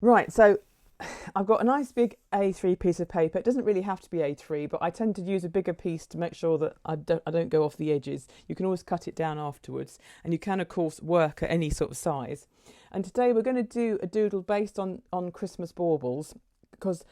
Right, so I've got a nice big A3 piece of paper. It doesn't really have to be A3, but I tend to use a bigger piece to make sure that I don't go off the edges. You can always cut it down afterwards, and you can, of course, work at any sort of size. And today we're going to do a doodle based on Christmas baubles because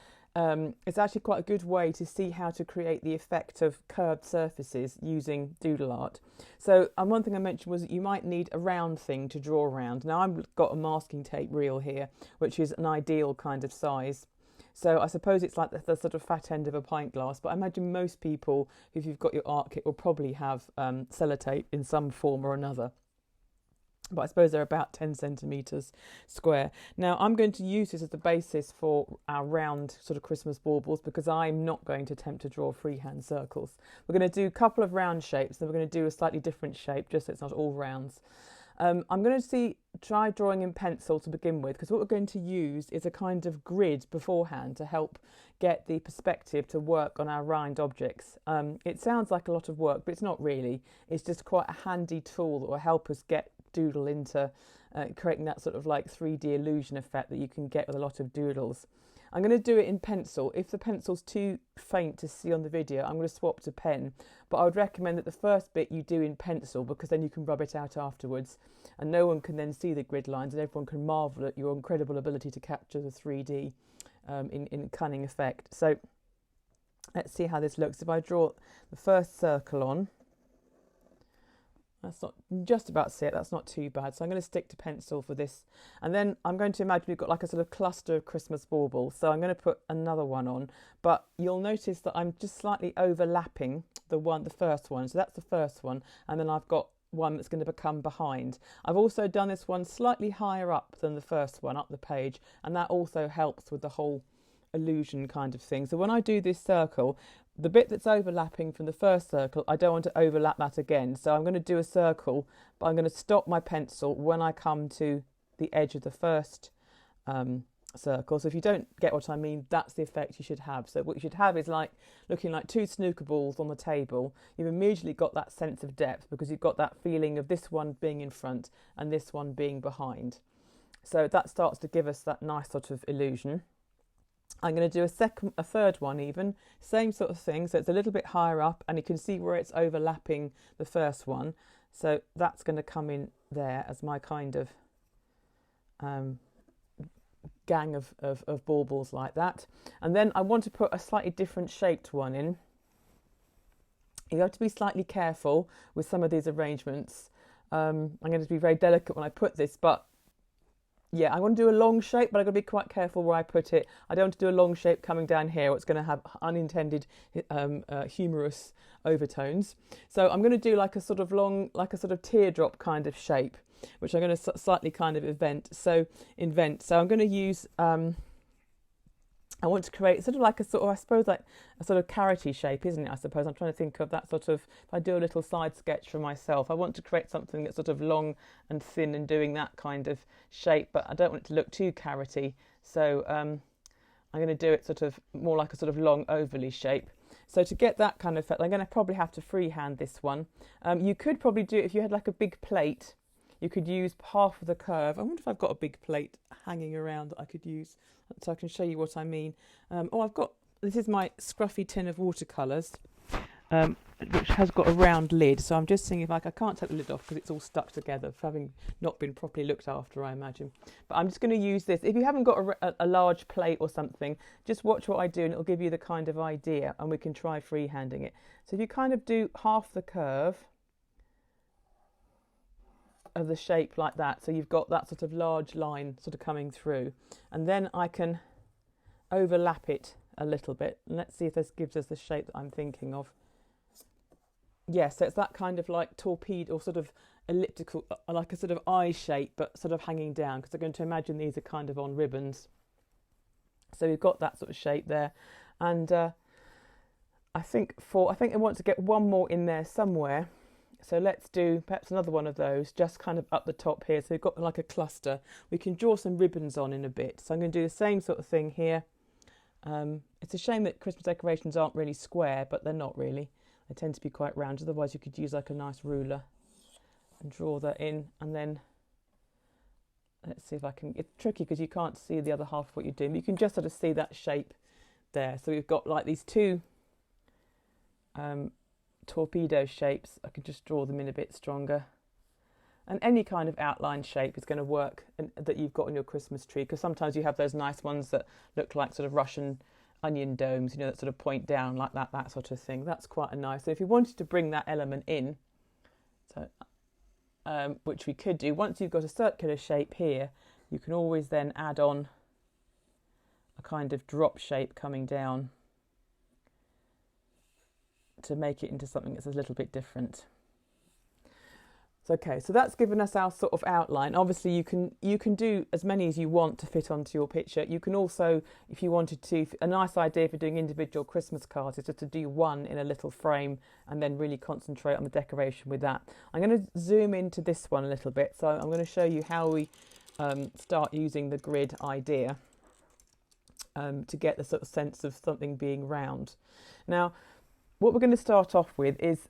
it's actually quite a good way to see how to create the effect of curved surfaces using doodle art. So one thing I mentioned was that you might need a round thing to draw around. Now I've got a masking tape reel here, which is an ideal kind of size. So I suppose it's like the sort of fat end of a pint glass, but I imagine most people, if you've got your art kit, will probably have sellotape in some form or another, but I suppose they're about 10 centimetres square. Now I'm going to use this as the basis for our round sort of Christmas baubles because I'm not going to attempt to draw freehand circles. We're going to do a couple of round shapes, then we're going to do a slightly different shape just so it's not all rounds. I'm going to try drawing in pencil to begin with, because what we're going to use is a kind of grid beforehand to help get the perspective to work on our round objects. It sounds like a lot of work, but it's not really. It's just quite a handy tool that will help us get doodle into creating that sort of like 3D illusion effect that you can get with a lot of doodles. I'm going to do it in pencil. If the pencil's too faint to see on the video, I'm going to swap to pen. But I would recommend that the first bit you do in pencil, because then you can rub it out afterwards and no one can then see the grid lines and everyone can marvel at your incredible ability to capture the 3D in cunning effect. So let's see how this looks. If I draw the first circle on, that's not just about to see it, that's not too bad. So I'm going to stick to pencil for this. And then I'm going to imagine we've got like a sort of cluster of Christmas baubles. So I'm going to put another one on. But you'll notice that I'm just slightly overlapping the first one. So that's the first one. And then I've got one that's going to become behind. I've also done this one slightly higher up than the first one, up the page. And that also helps with the whole illusion kind of thing. So when I do this circle, the bit that's overlapping from the first circle, I don't want to overlap that again. So I'm going to do a circle, but I'm going to stop my pencil when I come to the edge of the first circle. So if you don't get what I mean, that's the effect you should have. So what you should have is like looking like two snooker balls on the table. You've immediately got that sense of depth because you've got that feeling of this one being in front and this one being behind. So that starts to give us that nice sort of illusion. I'm going to do a third one even, same sort of thing, so it's a little bit higher up and you can see where it's overlapping the first one. So that's going to come in there as my kind of gang of baubles like that. And then I want to put a slightly different shaped one in. You have to be slightly careful with some of these arrangements. I'm going to be very delicate when I put this, but yeah, I want to do a long shape, but I've got to be quite careful where I put it. I don't want to do a long shape coming down here. It's going to have unintended humorous overtones. So I'm going to do like a sort of long, like a sort of teardrop kind of shape, which I'm going to slightly kind of invent. So I'm going to use I want to create sort of like a sort of, I suppose, like a sort of carroty shape, isn't it? I suppose I'm trying to think of that sort of, if I do a little side sketch for myself, I want to create something that's sort of long and thin and doing that kind of shape, but I don't want it to look too carroty. So I'm going to do it sort of more like a sort of long ovally shape. So to get that kind of effect, I'm going to probably have to freehand this one. You could probably do it if you had like a big plate. You could use half of the curve. I wonder if I've got a big plate hanging around that I could use so I can show you what I mean. This is my scruffy tin of watercolours, which has got a round lid. So I'm just seeing if I can't take the lid off because it's all stuck together, having not been properly looked after, I imagine. But I'm just going to use this. If you haven't got a large plate or something, just watch what I do and it'll give you the kind of idea and we can try freehanding it. So if you kind of do half the curve of the shape like that, so you've got that sort of large line sort of coming through, and then I can overlap it a little bit, and let's see if this gives us the shape that I'm thinking of. Yes, so it's that kind of like torpedo or sort of elliptical, like a sort of eye shape but sort of hanging down, because I'm going to imagine these are kind of on ribbons. So we've got that sort of shape there, and I think I want to get one more in there somewhere. So let's do perhaps another one of those, just kind of up the top here. So we've got like a cluster. We can draw some ribbons on in a bit. So I'm going to do the same sort of thing here. It's a shame that Christmas decorations aren't really square, but they're not really. They tend to be quite round. Otherwise you could use like a nice ruler and draw that in. And then let's see if I can, it's tricky because you can't see the other half of what you're doing, but you can just sort of see that shape there. So we've got like these two torpedo shapes. I can just draw them in a bit stronger. And any kind of outline shape is going to work that you've got on your Christmas tree, because sometimes you have those nice ones that look like sort of Russian onion domes, you know, that sort of point down like that, that sort of thing. That's quite a nice. So if you wanted to bring that element in, so which we could do, once you've got a circular shape here, you can always then add on a kind of drop shape coming down to make it into something that's a little bit different. So, okay, so that's given us our sort of outline. Obviously you can do as many as you want to fit onto your picture. You can also, if you wanted to, a nice idea for doing individual Christmas cards is just to do one in a little frame and then really concentrate on the decoration with that. I'm going to zoom into this one a little bit. So I'm going to show you how we start using the grid idea to get the sort of sense of something being round. Now, what we're going to start off with is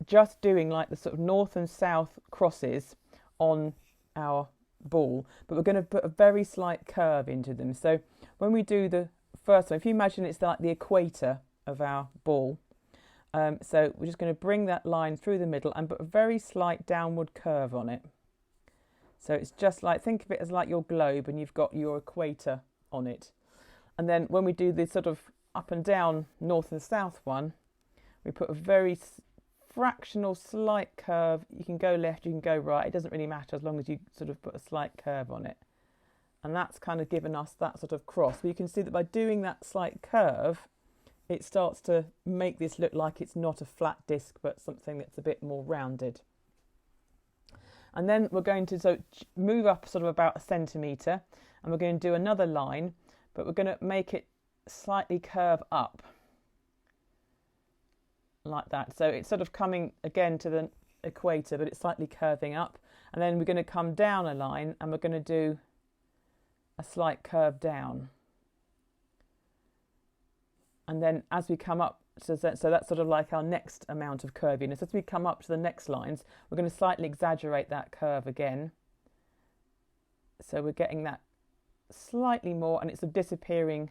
just doing like the sort of north and south crosses on our ball, but we're going to put a very slight curve into them. So when we do the first one, if you imagine it's like the equator of our ball, so we're just going to bring that line through the middle and put a very slight downward curve on it. So it's just like, think of it as like your globe and you've got your equator on it. And then when we do the sort of up and down north and south one, we put a very fractional slight curve. You can go left, you can go right, it doesn't really matter as long as you sort of put a slight curve on it. And that's kind of given us that sort of cross. But you can see that by doing that slight curve, it starts to make this look like it's not a flat disc but something that's a bit more rounded. And then we're going to move up sort of about 1 centimetre, and we're going to do another line, but we're going to make it slightly curve up like that. So it's sort of coming again to the equator, but it's slightly curving up. And then we're going to come down a line and we're going to do a slight curve down. And then as we come up, so that's sort of like our next amount of curviness. As we come up to the next lines, we're going to slightly exaggerate that curve again. So we're getting that slightly more, and it's disappearing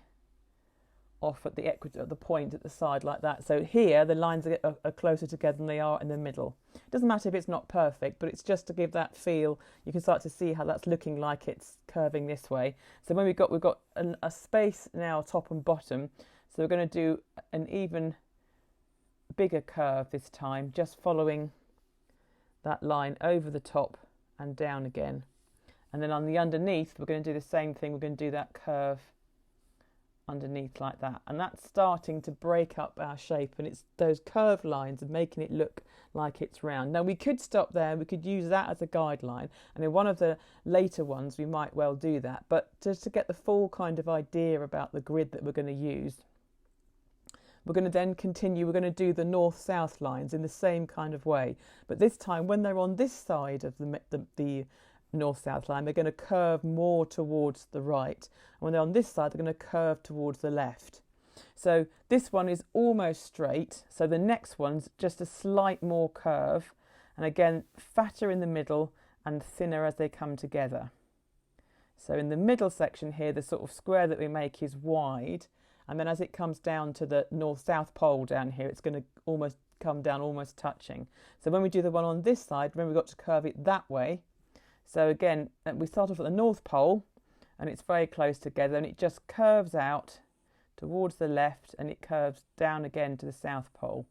off at the equator, at the point at the side like that. So here the lines are closer together than they are in the middle. It doesn't matter if it's not perfect, but it's just to give that feel. You can start to see how that's looking like it's curving this way. So when we've got a space now top and bottom, so we're going to do an even bigger curve this time, just following that line over the top and down again. And then on the underneath we're going to do the same thing. We're going to do that curve underneath like that, and that's starting to break up our shape, and it's those curved lines and making it look like it's round. Now we could stop there, we could use that as a guideline, and in one of the later ones we might well do that, but just to get the full kind of idea about the grid that we're going to use, we're going to then continue. We're going to do the north-south lines in the same kind of way, but this time when they're on this side of the north-south line, they're going to curve more towards the right, and when they're on this side they're going to curve towards the left. So this one is almost straight, so the next one's just a slight more curve, and again fatter in the middle and thinner as they come together. So in the middle section here, the sort of square that we make is wide, and then as it comes down to the north-south pole down here, it's going to almost come down, almost touching. So when we do the one on this side, remember we've got to curve it that way. So again, we start off at the North Pole and it's very close together, and it just curves out towards the left and it curves down again to the South Pole.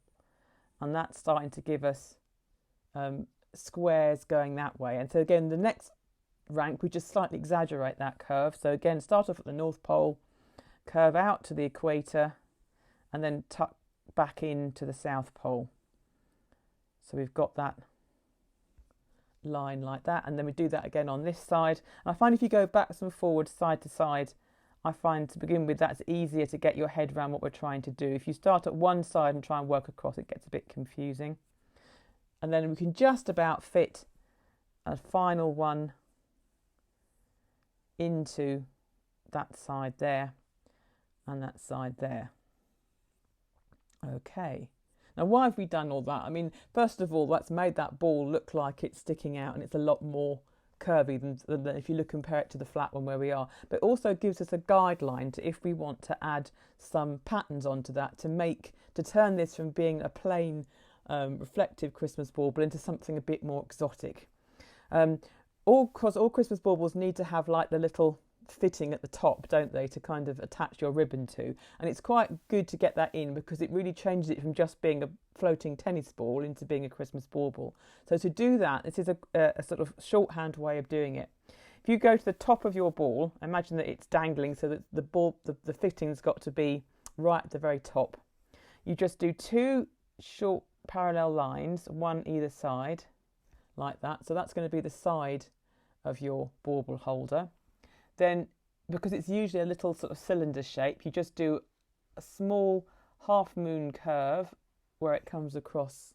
And that's starting to give us squares going that way. And so again, the next rank, we just slightly exaggerate that curve. So again, start off at the North Pole, curve out to the equator, and then tuck back into the South Pole. So we've got that line like that, and then we do that again on this side. And I find if you go backwards and forwards, side to side, I find to begin with that's easier to get your head around what we're trying to do. If you start at one side and try and work across, it gets a bit confusing. And then we can just about fit a final one into that side there and that side there. Okay. Now, why have we done all that? I mean, first of all, that's made that ball look like it's sticking out and it's a lot more curvy than if you compare it to the flat one where we are. But it also gives us a guideline to if we want to add some patterns onto that to turn this from being a plain reflective Christmas bauble into something a bit more exotic. All Christmas baubles need to have like the little fitting at the top, don't they, to kind of attach your ribbon to, and it's quite good to get that in because it really changes it from just being a floating tennis ball into being a Christmas bauble. So to do that, this is a sort of shorthand way of doing it. If you go to the top of your ball, imagine that it's dangling so that the fitting's got to be right at the very top. You just do 2 short parallel lines, one either side, like that. So that's going to be the side of your bauble holder. Then, because it's usually a little sort of cylinder shape, you just do a small half moon curve where it comes across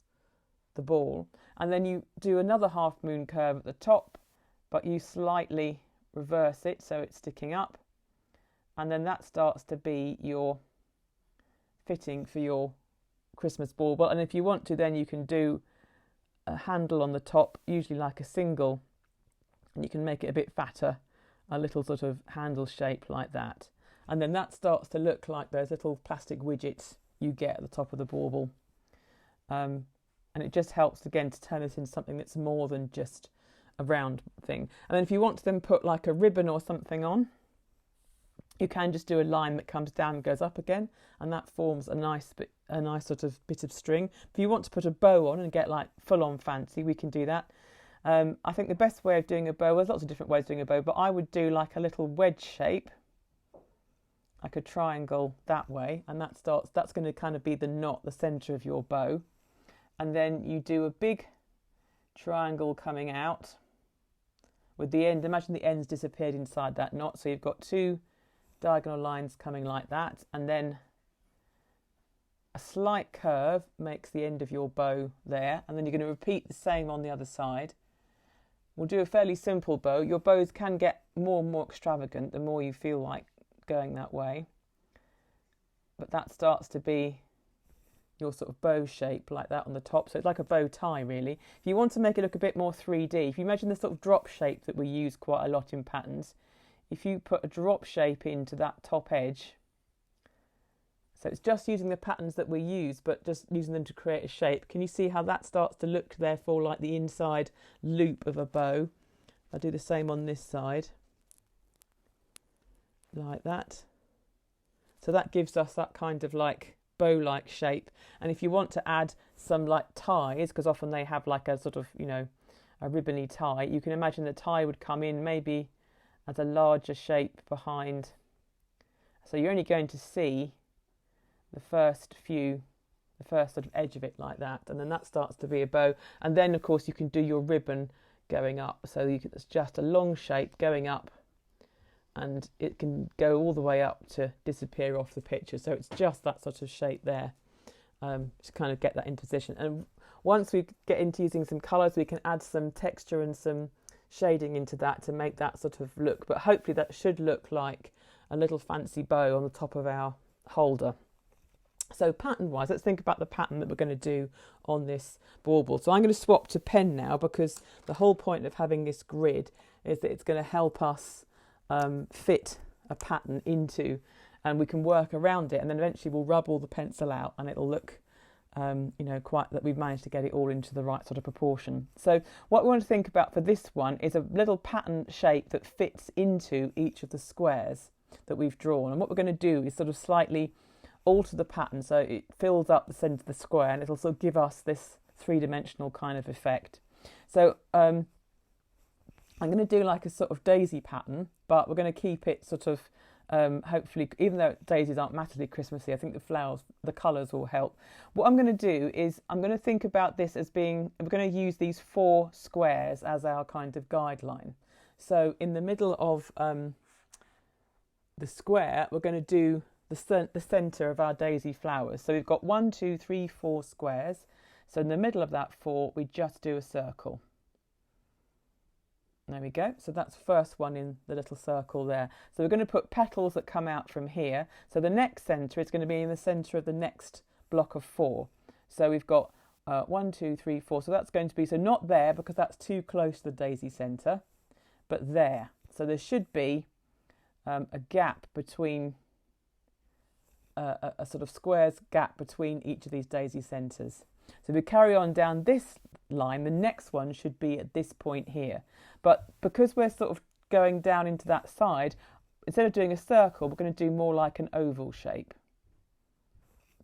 the ball, and then you do another half moon curve at the top, but you slightly reverse it so it's sticking up, and then that starts to be your fitting for your Christmas bauble. And if you want to, then you can do a handle on the top, usually like a single, and you can make it a bit fatter, a little sort of handle shape like that, and then that starts to look like those little plastic widgets you get at the top of the bauble, and it just helps again to turn it into something that's more than just a round thing. And then if you want to then put like a ribbon or something on, you can just do a line that comes down and goes up again, and that forms a nice sort of bit of string. If you want to put a bow on and get like full on fancy, we can do that. I think the best way of doing a bow, there's lots of different ways of doing a bow, but I would do like a little wedge shape, like a triangle that way, and that's going to kind of be the knot, the centre of your bow. And then you do a big triangle coming out with the end. Imagine the end's disappeared inside that knot, so you've got 2 diagonal lines coming like that, and then a slight curve makes the end of your bow there, and then you're going to repeat the same on the other side. We'll do a fairly simple bow. Your bows can get more and more extravagant the more you feel like going that way, but that starts to be your sort of bow shape like that on the top. So it's like a bow tie really. If you want to make it look a bit more 3D, if you imagine the sort of drop shape that we use quite a lot in patterns, if you put a drop shape into that top edge, so it's just using the patterns that we use, but just using them to create a shape. Can you see how that starts to look, therefore, like the inside loop of a bow? I'll do the same on this side, like that. So that gives us that kind of like bow-like shape. And if you want to add some like ties, because often they have like a sort of, you know, a ribbony tie, you can imagine the tie would come in maybe as a larger shape behind. So you're only going to see the first sort of edge of it like that, and then that starts to be a bow. And then of course you can do your ribbon going up, so it's just a long shape going up, and it can go all the way up to disappear off the picture. So it's just that sort of shape there, to kind of get that into position. And once we get into using some colours, we can add some texture and some shading into that to make that sort of look. But hopefully that should look like a little fancy bow on the top of our holder. So pattern-wise, let's think about the pattern that we're going to do on this bauble. So I'm going to swap to pen now, because the whole point of having this grid is that it's going to help us fit a pattern into, and we can work around it, and then eventually we'll rub all the pencil out and it'll look, you know, quite that we've managed to get it all into the right sort of proportion. So what we want to think about for this one is a little pattern shape that fits into each of the squares that we've drawn. And what we're going to do is sort of slightly alter the pattern so it fills up the centre of the square, and it'll sort of give us this 3-dimensional kind of effect. So I'm going to do like a sort of daisy pattern, but we're going to keep it sort of hopefully, even though daisies aren't massively Christmassy, I think the flowers, the colours will help. What I'm going to do is I'm going to think about this as being, we're going to use these 4 squares as our kind of guideline. So in the middle of the square, we're going to do the centre of our daisy flowers. So we've got 1, 2, 3, 4 squares. So in the middle of that 4, we just do a circle. There we go. So that's the first one in the little circle there. So we're going to put petals that come out from here. So the next centre is going to be in the centre of the next block of 4. So we've got 1, 2, 3, 4. So that's going to be, so not there because that's too close to the daisy centre. but there. So there should be a gap between, a sort of squares gap between each of these daisy centres. So we carry on down this line, the next one should be at this point here. But because we're sort of going down into that side, instead of doing a circle, we're going to do more like an oval shape.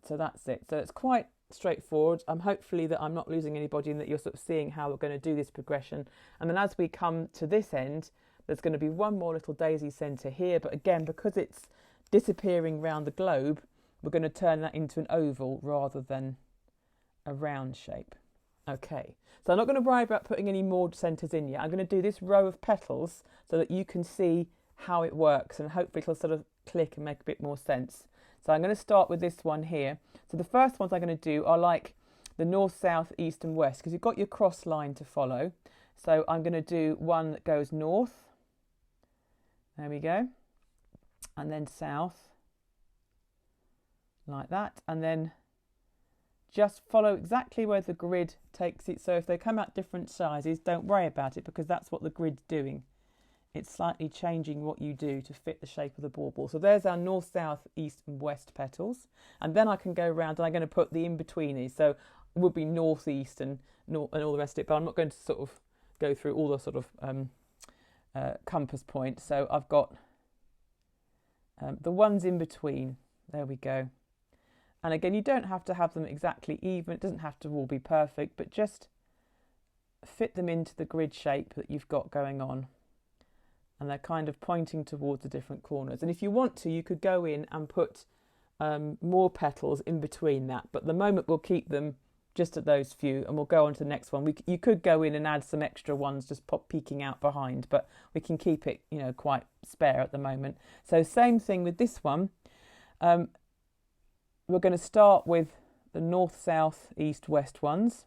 So that's it. So it's quite straightforward. Hopefully that I'm not losing anybody and that you're sort of seeing how we're going to do this progression. And then as we come to this end, there's going to be one more little daisy centre here. But again, because it's disappearing round the globe, we're going to turn that into an oval rather than a round shape. Okay, so I'm not going to worry about putting any more centres in yet. I'm going to do this row of petals so that you can see how it works, and hopefully it'll sort of click and make a bit more sense. So I'm going to start with this one here. So the first ones I'm going to do are like the north, south, east and west, because you've got your cross line to follow. So I'm going to do one that goes north. There we go. And then south, like that. And then just follow exactly where the grid takes it. So if they come out different sizes, don't worry about it, because that's what the grid's doing. It's slightly changing what you do to fit the shape of the bauble. So there's our north, south, east and west petals. And then I can go around and I'm going to put the in-betweenies. So it would be north, east and all the rest of it. But I'm not going to sort of go through all the sort of compass points. So I've got the ones in between. There we go. And again, you don't have to have them exactly even. It doesn't have to all be perfect, but just fit them into the grid shape that you've got going on. And they're kind of pointing towards the different corners. And if you want to, you could go in and put more petals in between that. But at the moment, we'll keep them just at those few, and we'll go on to the next one. You could go in and add some extra ones just peeking out behind, but we can keep it, quite spare at the moment. So same thing with this one. We're going to start with the north, south, east, west ones.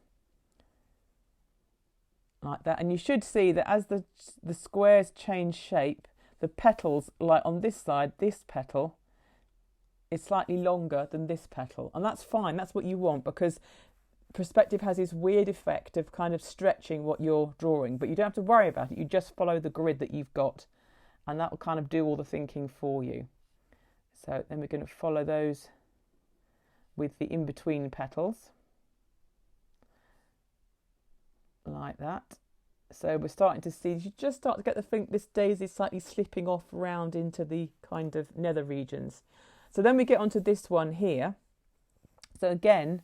Like that. And you should see that as the squares change shape, the petals, like on this side, this petal is slightly longer than this petal. And that's fine. That's what you want, because perspective has this weird effect of kind of stretching what you're drawing. But you don't have to worry about it. You just follow the grid that you've got, and that will kind of do all the thinking for you. So then we're going to follow those with the in-between petals, like that. So we're starting to see, you just start to get the thing, this daisy slightly slipping off round into the kind of nether regions. So then we get onto this one here. So again,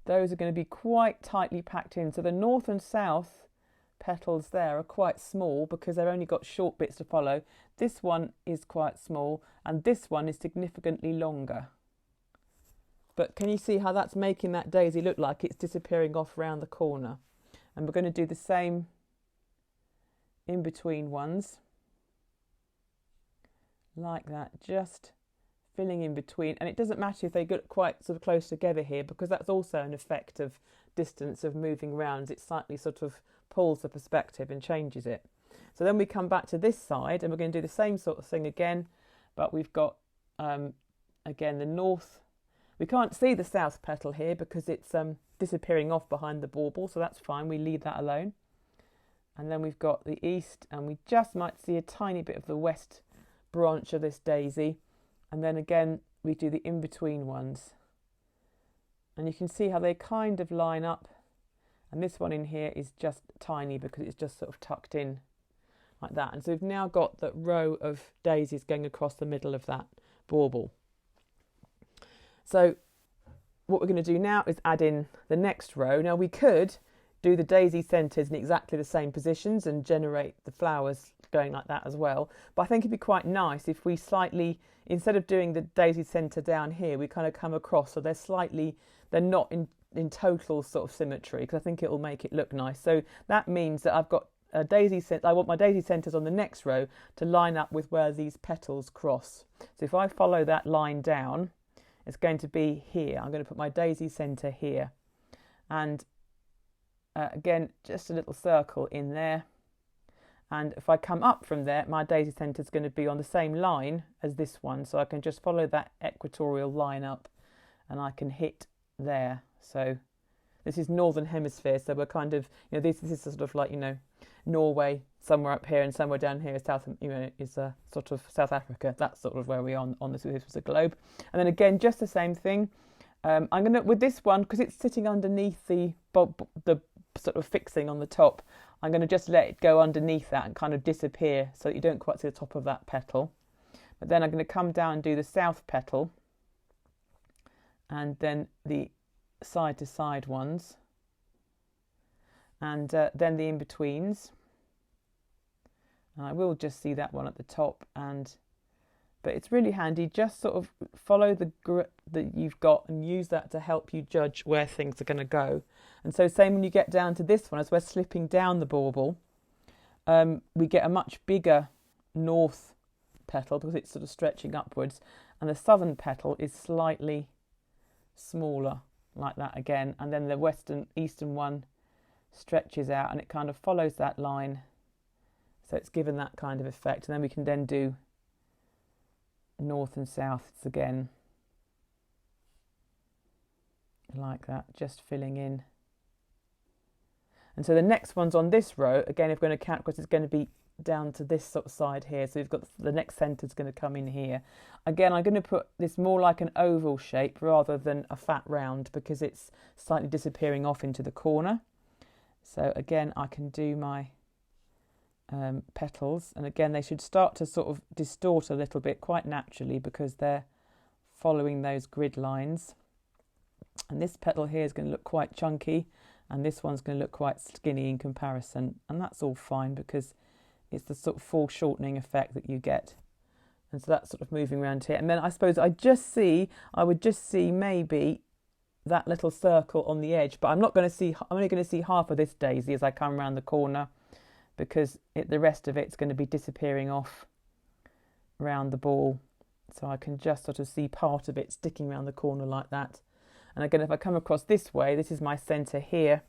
those are going to be quite tightly packed in. So the north and south petals there are quite small because they've only got short bits to follow. This one is quite small, and this one is significantly longer. But can you see how that's making that daisy look like it's disappearing off round the corner? And we're going to do the same in between ones, like that, just filling in between. And it doesn't matter if they get quite sort of close together here, because that's also an effect of distance of moving round. It slightly sort of pulls the perspective and changes it. So then we come back to this side and we're going to do the same sort of thing again, but we've got again the north. We can't see the south petal here because it's disappearing off behind the bauble, so that's fine, we leave that alone. And then we've got the east, and we just might see a tiny bit of the west branch of this daisy. And then again, we do the in-between ones. And you can see how they kind of line up. And this one in here is just tiny because it's just sort of tucked in like that. And so we've now got that row of daisies going across the middle of that bauble. So what we're going to do now is add in the next row. Now we could do the daisy centres in exactly the same positions and generate the flowers going like that as well. But I think it'd be quite nice if we slightly, instead of doing the daisy centre down here, we kind of come across so they're not in total sort of symmetry, because I think it will make it look nice. So that means that I've got a daisy centre. I want my daisy centres on the next row to line up with where these petals cross. So if I follow that line down, it's going to be here. I'm going to put my daisy centre here. And again, just a little circle in there. And if I come up from there, my daisy centre is going to be on the same line as this one. So I can just follow that equatorial line up and I can hit there. So this is Northern Hemisphere. So we're kind of, this is sort of like, Norway somewhere up here and somewhere down here is sort of South Africa. That's sort of where we are on this. This was a globe. And then again, just the same thing. I'm going to, with this one, because it's sitting underneath the sort of fixing on the top, I'm going to just let it go underneath that and kind of disappear so that you don't quite see the top of that petal. But then I'm going to come down and do the south petal and then the side to side ones and then the in-betweens. And I will just see that one at the top, but it's really handy. Just sort of follow the grip that you've got and use that to help you judge where things are going to go. And so same when you get down to this one, as we're slipping down the bauble, we get a much bigger north petal because it's sort of stretching upwards, and the southern petal is slightly smaller like that again, and then the eastern one stretches out and it kind of follows that line, so it's given that kind of effect. And then we can then do north and south again like that, just filling in. And so the next one's on this row again, if we're going to count, because it's going to be down to this sort of side here, so we've got the next centre's going to come in here. Again, I'm going to put this more like an oval shape rather than a fat round because it's slightly disappearing off into the corner. So again, I can do my petals, and again they should start to sort of distort a little bit quite naturally because they're following those grid lines. And this petal here is going to look quite chunky, and this one's going to look quite skinny in comparison, and that's all fine because it's the sort of foreshortening effect that you get. And so that's sort of moving around here. And then I suppose I would just see maybe that little circle on the edge, but I'm only going to see half of this daisy as I come around the corner, because the rest of it's going to be disappearing off around the ball. So I can just sort of see part of it sticking around the corner like that. And again, if I come across this way, this is my centre here,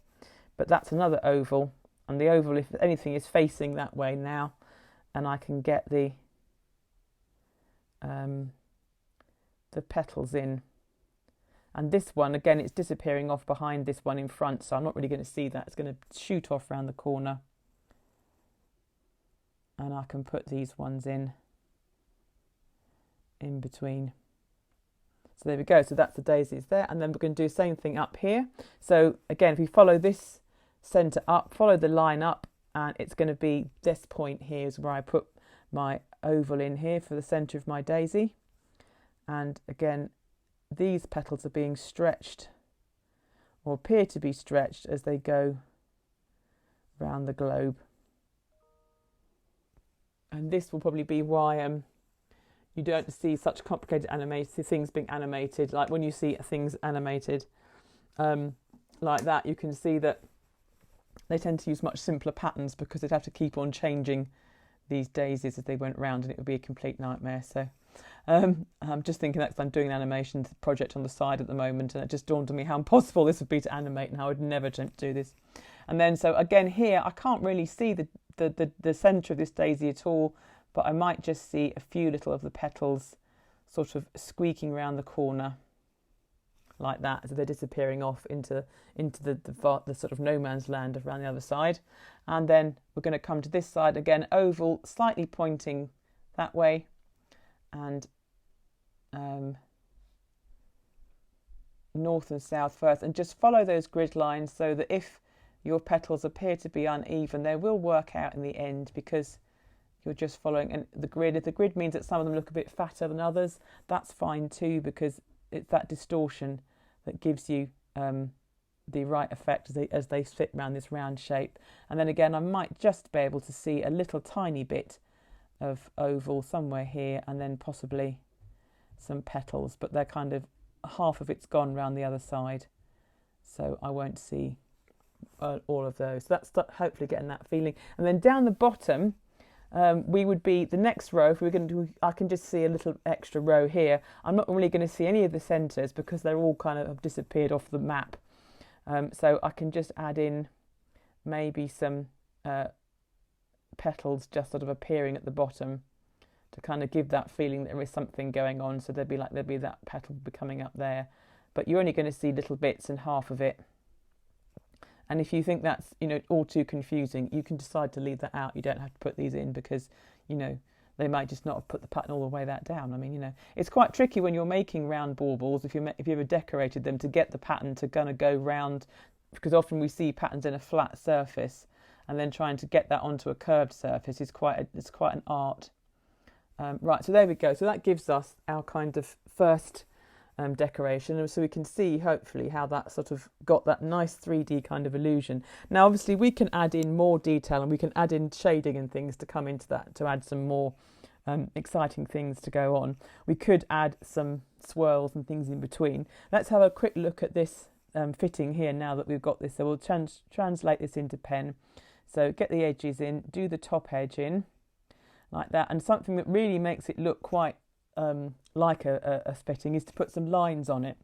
but that's another oval. And the oval, if anything, is facing that way now. And I can get the petals in. And this one, again, it's disappearing off behind this one in front, so I'm not really going to see that. It's going to shoot off around the corner. And I can put these ones in between. So there we go. So that's the daisies there. And then we're going to do the same thing up here. So again, if we follow this centre up, follow the line up, and it's going to be this point here is where I put my oval in here for the centre of my daisy. And again, these petals are being stretched, or appear to be stretched, as they go round the globe. And this will probably be why you don't see such complicated animated things being animated. Like when you see things animated like that, you can see that they tend to use much simpler patterns because they'd have to keep on changing these daisies as they went round, and it would be a complete nightmare. So I'm just thinking that I'm doing an animation project on the side at the moment, and it just dawned on me how impossible this would be to animate and how I would never attempt to do this. And then so again here, I can't really see the centre of this daisy at all, but I might just see a few little of the petals sort of squeaking around the corner like that as they're disappearing off into the sort of no man's land around the other side. And then we're going to come to this side again, oval, slightly pointing that way, and north and south first, and just follow those grid lines so that if your petals appear to be uneven, they will work out in the end because you're just following and the grid. If the grid means that some of them look a bit fatter than others, that's fine too, because it's that distortion that gives you the right effect as they fit around this round shape. And then again, I might just be able to see a little tiny bit of oval somewhere here, and then possibly some petals, but they're kind of half of it's gone round the other side, so I won't see all of those. So that's hopefully getting that feeling. And then down the bottom, we would be the next row. If we were going to do, I can just see a little extra row here. I'm not really going to see any of the centres because they're all kind of have disappeared off the map. So I can just add in maybe some petals just sort of appearing at the bottom to kind of give that feeling that there is something going on. So there'd be that petal be coming up there, but you're only going to see little bits and half of it. And if you think that's, you know, all too confusing, you can decide to leave that out. You don't have to put these in because, you know, they might just not have put the pattern all the way that down. I mean, you know, it's quite tricky when you're making round baubles, if you ever decorated them, to get the pattern to kind of go round, because often we see patterns in a flat surface, and then trying to get that onto a curved surface is quite an art. Right, so there we go. So that gives us our kind of first decoration, so we can see hopefully how that sort of got that nice 3D kind of illusion. Now obviously we can add in more detail, and we can add in shading and things to come into that, to add some more exciting things to go on. We could add some swirls and things in between. Let's have a quick look at this fitting here now that we've got this. So we'll translate this into pen. So get the edges in, do the top edge in like that, and something that really makes it look quite like a fitting is to put some lines on it.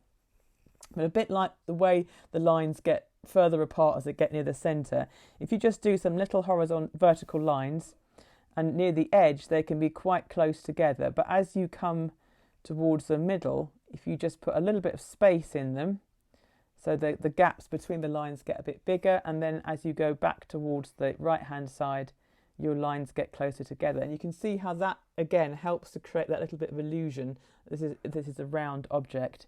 But a bit like the way the lines get further apart as they get near the centre, if you just do some little vertical lines, and near the edge they can be quite close together, but as you come towards the middle, if you just put a little bit of space in them, so the gaps between the lines get a bit bigger, and then as you go back towards the right hand side, your lines get closer together, and you can see how that again helps to create that little bit of illusion. This is a round object.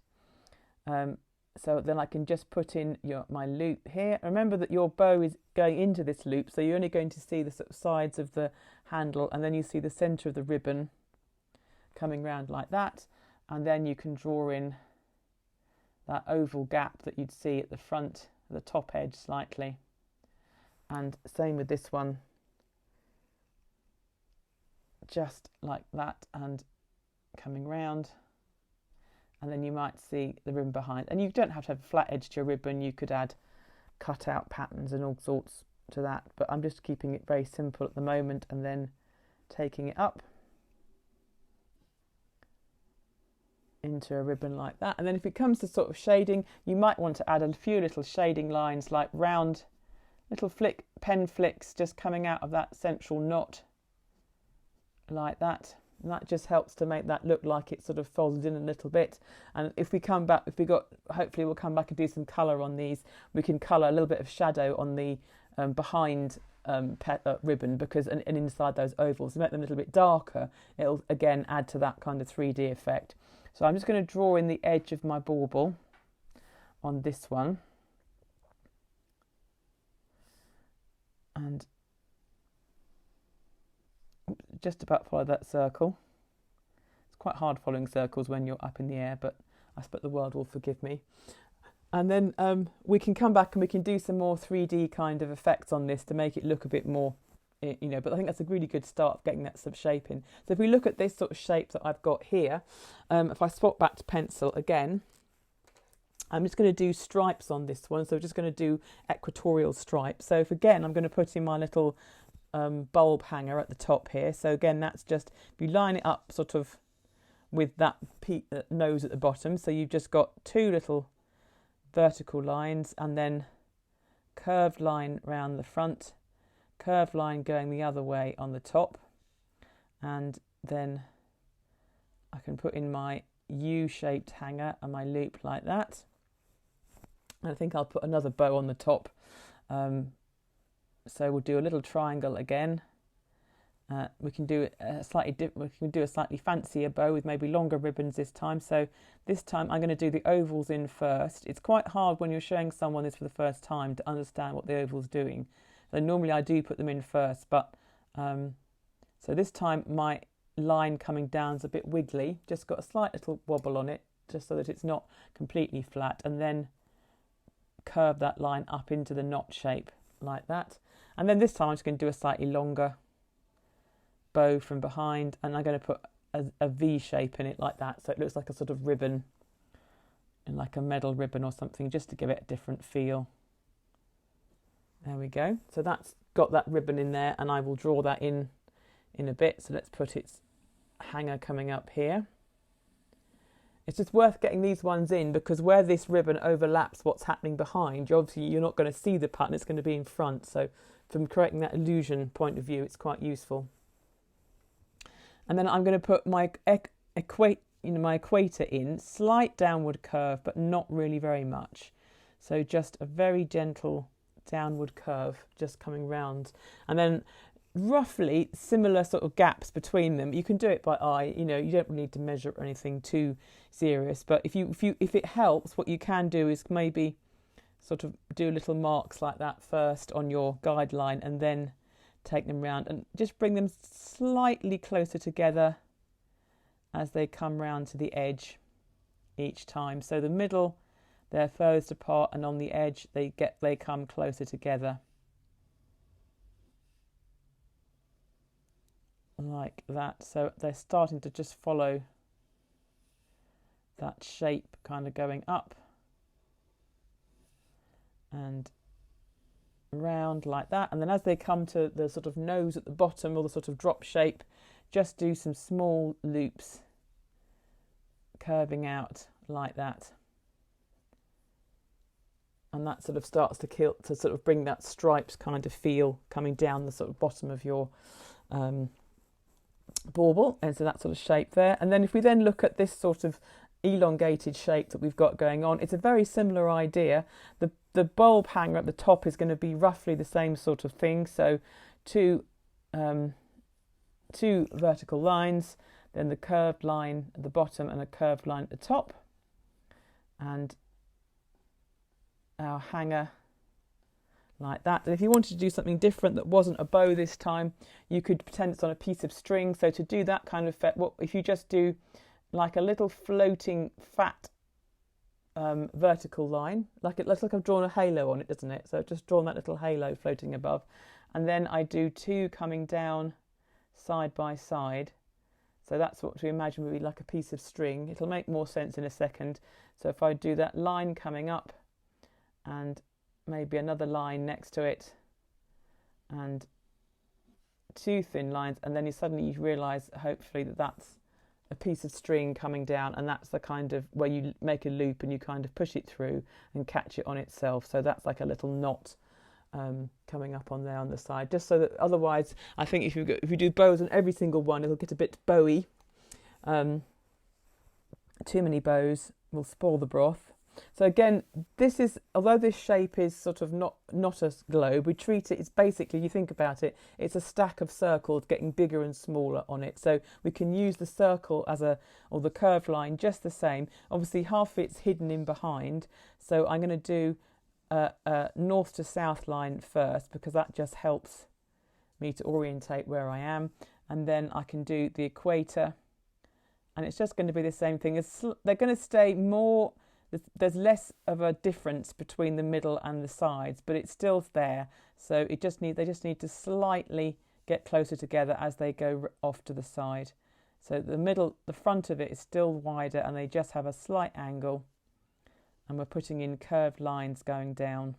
So then I can just put in my loop here. Remember that your bow is going into this loop, so you're only going to see the sort of sides of the handle, and then you see the centre of the ribbon coming round like that, and then you can draw in that oval gap that you'd see at the front, the top edge slightly, and same with this one, just like that, and coming round, and then you might see the ribbon behind. And you don't have to have a flat edge to your ribbon, you could add cut out patterns and all sorts to that, but I'm just keeping it very simple at the moment, and then taking it up into a ribbon like that. And then if it comes to sort of shading, you might want to add a few little shading lines, like round little pen flicks just coming out of that central knot like that, and that just helps to make that look like it sort of folds in a little bit. And if we come back, hopefully we'll come back and do some colour on these, we can colour a little bit of shadow on the behind ribbon, because and inside those ovals, to make them a little bit darker, it'll again add to that kind of 3D effect. So I'm just going to draw in the edge of my bauble on this one, and just about follow that circle. It's quite hard following circles when you're up in the air, but I suppose the world will forgive me. And then we can come back and we can do some more 3D kind of effects on this to make it look a bit more, you know, but I think that's a really good start of getting that sort of shape in. So if we look at this sort of shape that I've got here, if I swap back to pencil again, I'm just going to do stripes on this one. So we're just going to do equatorial stripes. So if again, I'm going to put in my little bulb hanger at the top here. So again, that's just, if you line it up sort of with that nose at the bottom, so you've just got two little vertical lines, and then curved line round the front, curved line going the other way on the top, and then I can put in my U-shaped hanger and my loop like that. And I think I'll put another bow on the top. So we'll do a little triangle again. We can do a slightly fancier bow with maybe longer ribbons this time. So this time I'm going to do the ovals in first. It's quite hard when you're showing someone this for the first time to understand what the oval's doing. So normally I do put them in first, but so this time my line coming down is a bit wiggly, just got a slight little wobble on it, just so that it's not completely flat, and then curve that line up into the knot shape like that. And then this time I'm just going to do a slightly longer bow from behind, and I'm going to put a V shape in it like that, so it looks like a sort of ribbon, and like a medal ribbon or something, just to give it a different feel. There we go. So that's got that ribbon in there, and I will draw that in a bit. So let's put its hanger coming up here. It's just worth getting these ones in, because where this ribbon overlaps what's happening behind, you're not going to see the pattern, it's going to be in front. So from creating that illusion point of view, it's quite useful. And then I'm going to put my equator in, slight downward curve, but not really very much. So just a very gentle downward curve just coming round, and then roughly similar sort of gaps between them. You can do it by eye, you know, you don't need to measure or anything too serious, but if it helps, what you can do is maybe sort of do little marks like that first on your guideline and then take them round and just bring them slightly closer together as they come round to the edge each time. So the middle, they're furthest apart, and on the edge they come closer together. Like that. So they're starting to just follow that shape, kind of going up and round like that. And then as they come to the sort of nose at the bottom, or the sort of drop shape, just do some small loops curving out like that. And that sort of starts to sort of bring that stripes kind of feel coming down the sort of bottom of your bauble, and so that sort of shape there. And then if we then look at this sort of elongated shape that we've got going on, it's a very similar idea. The bulb hanger at the top is going to be roughly the same sort of thing. So two vertical lines, then the curved line at the bottom and a curved line at the top, and our hanger like that. And if you wanted to do something different that wasn't a bow this time, you could pretend it's on a piece of string. So to do that kind of effect, if you just do like a little floating fat vertical line, like it looks like I've drawn a halo on it, doesn't it? So I've just drawn that little halo floating above, and then I do two coming down side by side. So that's what we imagine would be like a piece of string. It'll make more sense in a second. So if I do that line coming up and maybe another line next to it and two thin lines, and then you realise hopefully that that's a piece of string coming down, and that's the kind of where you make a loop and you kind of push it through and catch it on itself. So that's like a little knot coming up on there on the side, just so that otherwise I think if you do bows on every single one, it'll get a bit bowy. Too many bows will spoil the broth. So again, this is, although this shape is sort of not a globe, we treat it, it's basically, you think about it, it's a stack of circles getting bigger and smaller on it. So we can use the circle or the curved line just the same. Obviously half of it's hidden in behind, so I'm going to do a north to south line first, because that just helps me to orientate where I am. And then I can do the equator, and it's just going to be the same thing. They're going to stay more, there's less of a difference between the middle and the sides, but it's still there. So they just need to slightly get closer together as they go off to the side. So the front of it is still wider, and they just have a slight angle. And we're putting in curved lines going down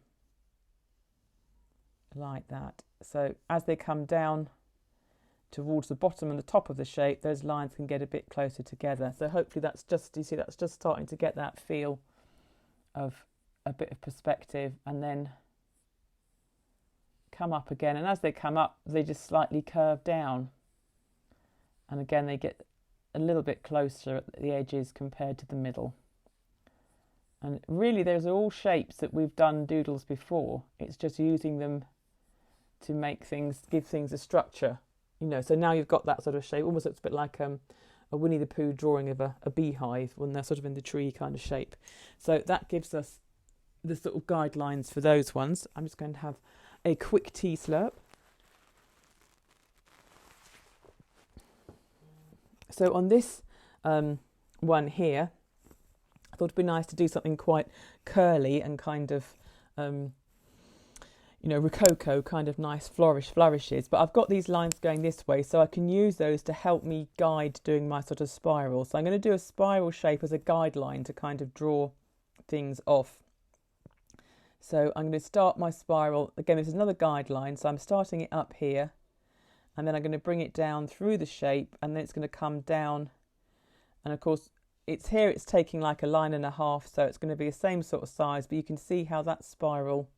like that. So as they come down towards the bottom and the top of the shape, those lines can get a bit closer together. So hopefully that's just starting to get that feel of a bit of perspective, and then come up again. And as they come up, they just slightly curve down. And again, they get a little bit closer at the edges compared to the middle. And really, those are all shapes that we've done doodles before. It's just using them to make things, give things a structure, you know. So now you've got that sort of shape. Almost looks a bit like a Winnie the Pooh drawing of a beehive when they're sort of in the tree kind of shape. So that gives us the sort of guidelines for those ones. I'm just going to have a quick tea slurp. So on this one here, I thought it'd be nice to do something quite curly and kind of, rococo, kind of nice flourishes. But I've got these lines going this way, so I can use those to help me guide doing my sort of spiral. So I'm going to do a spiral shape as a guideline to kind of draw things off. So I'm going to start my spiral. Again, this is another guideline, so I'm starting it up here, and then I'm going to bring it down through the shape, and then it's going to come down. And of course, it's taking like a line and a half, so it's going to be the same sort of size, but you can see how that spiral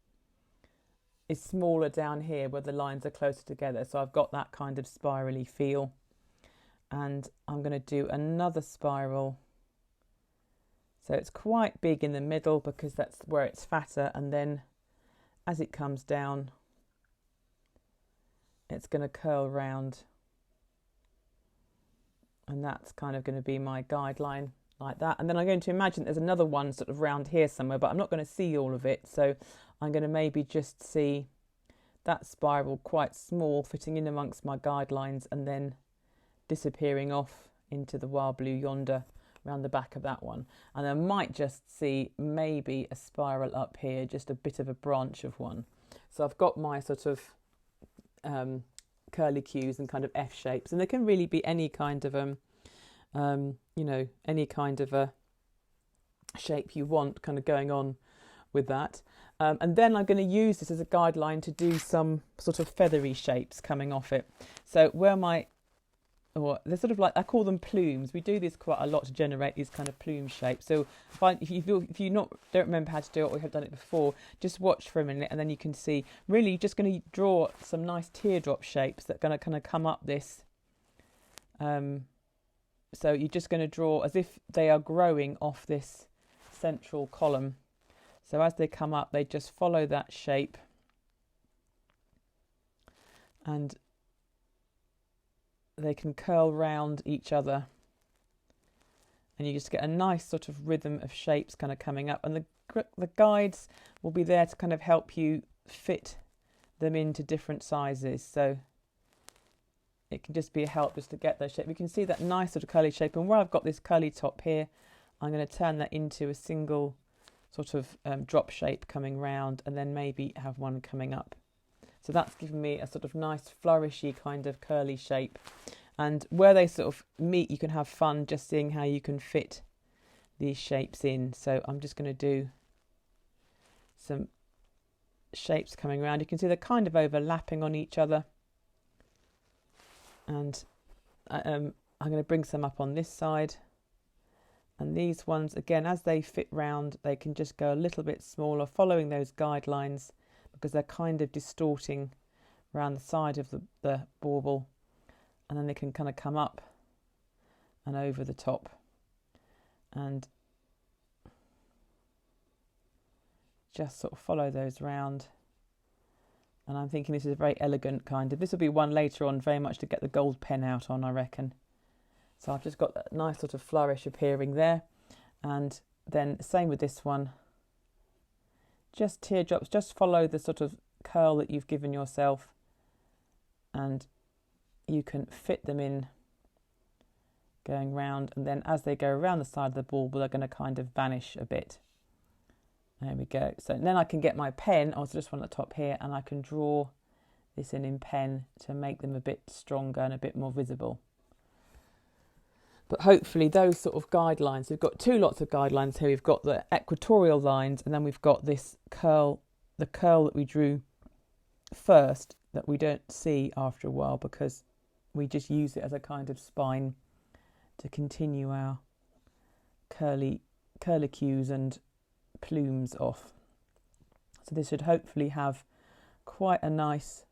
is smaller down here where the lines are closer together. So I've got that kind of spirally feel. And I'm going to do another spiral. So it's quite big in the middle because that's where it's fatter, and then as it comes down, it's going to curl round, and that's kind of going to be my guideline like that. And then I'm going to imagine there's another one sort of round here somewhere, but I'm not going to see all of it, so I'm going to maybe just see that spiral quite small fitting in amongst my guidelines and then disappearing off into the wild blue yonder around the back of that one. And I might just see maybe a spiral up here, just a bit of a branch of one. So I've got my sort of curly cues and kind of F shapes, and they can really be any kind of you know, any kind of a shape you want kind of going on with that. And then I'm going to use this as a guideline to do some sort of feathery shapes coming off it. So where they're sort of like, I call them plumes. We do this quite a lot to generate these kind of plume shapes. So if you don't remember how to do it, or you have done it before, just watch for a minute, and then you can see. Really, you're just going to draw some nice teardrop shapes that are going to kind of come up this. So you're just going to draw as if they are growing off this central column. So as they come up, they just follow that shape, and they can curl round each other, and you just get a nice sort of rhythm of shapes kind of coming up. And the guides will be there to kind of help you fit them into different sizes. So it can just be a help just to get those shapes. You can see that nice sort of curly shape, and where I've got this curly top here, I'm going to turn that into a single sort of drop shape coming round, and then maybe have one coming up. So that's given me a sort of nice flourishy kind of curly shape. And where they sort of meet, you can have fun just seeing how you can fit these shapes in. So I'm just going to do some shapes coming around. You can see they're kind of overlapping on each other. And I'm going to bring some up on this side. And these ones, again, as they fit round, they can just go a little bit smaller, following those guidelines, because they're kind of distorting around the side of the bauble, and then they can kind of come up and over the top, and just sort of follow those round. And I'm thinking this is a very elegant kind of, this will be one later on very much to get the gold pen out on, I reckon. So I've just got that nice sort of flourish appearing there. And then same with this one. Just teardrops, just follow the sort of curl that you've given yourself, and you can fit them in going round, and then as they go around the side of the bauble, they're going to kind of vanish a bit. There we go. So then I can get my pen, also just one at the top here, and I can draw this in pen to make them a bit stronger and a bit more visible. But hopefully those sort of guidelines, we've got two lots of guidelines here. We've got the equatorial lines, and then we've got this curl, the curl that we drew first that we don't see after a while because we just use it as a kind of spine to continue our curlicues and plumes off. So this should hopefully have quite a nice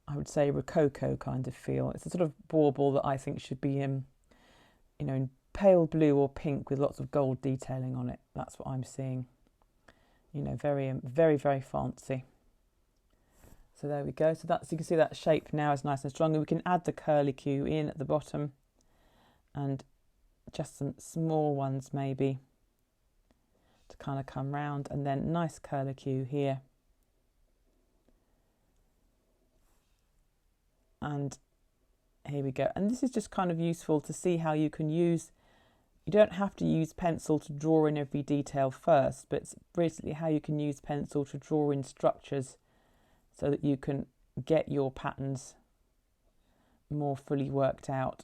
I would say rococo kind of feel. It's a sort of bauble that I think should be in pale blue or pink with lots of gold detailing on it. That's what I'm seeing. Very, very, very fancy. So there we go. So you can see that shape now is nice and strong. And we can add the curlicue in at the bottom, and just some small ones maybe to kind of come round, and then nice curlicue here. And here we go. And this is just kind of useful to see how you can use, you don't have to use pencil to draw in every detail first, but it's basically how you can use pencil to draw in structures so that you can get your patterns more fully worked out,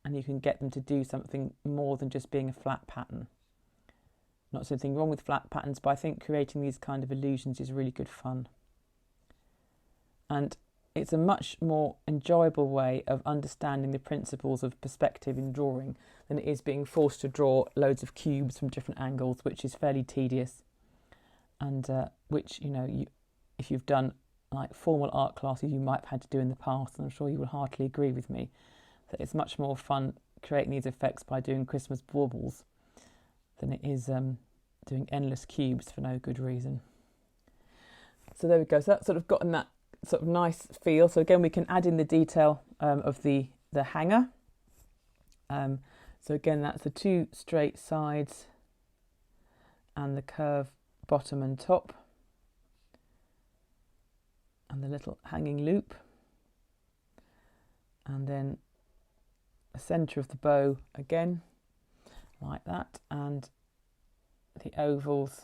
and you can get them to do something more than just being a flat pattern. Not something wrong with flat patterns, but I think creating these kind of illusions is really good fun. And it's a much more enjoyable way of understanding the principles of perspective in drawing than it is being forced to draw loads of cubes from different angles, which is fairly tedious, and which, if you've done like formal art classes, you might have had to do in the past, and I'm sure you will heartily agree with me that it's much more fun creating these effects by doing Christmas baubles than it is doing endless cubes for no good reason. So there we go. So that's sort of gotten that sort of nice feel. So again, we can add in the detail of the hanger. So again, that's the 2 straight sides and the curve bottom and top, and the little hanging loop, and then the centre of the bow again, like that, and the ovals.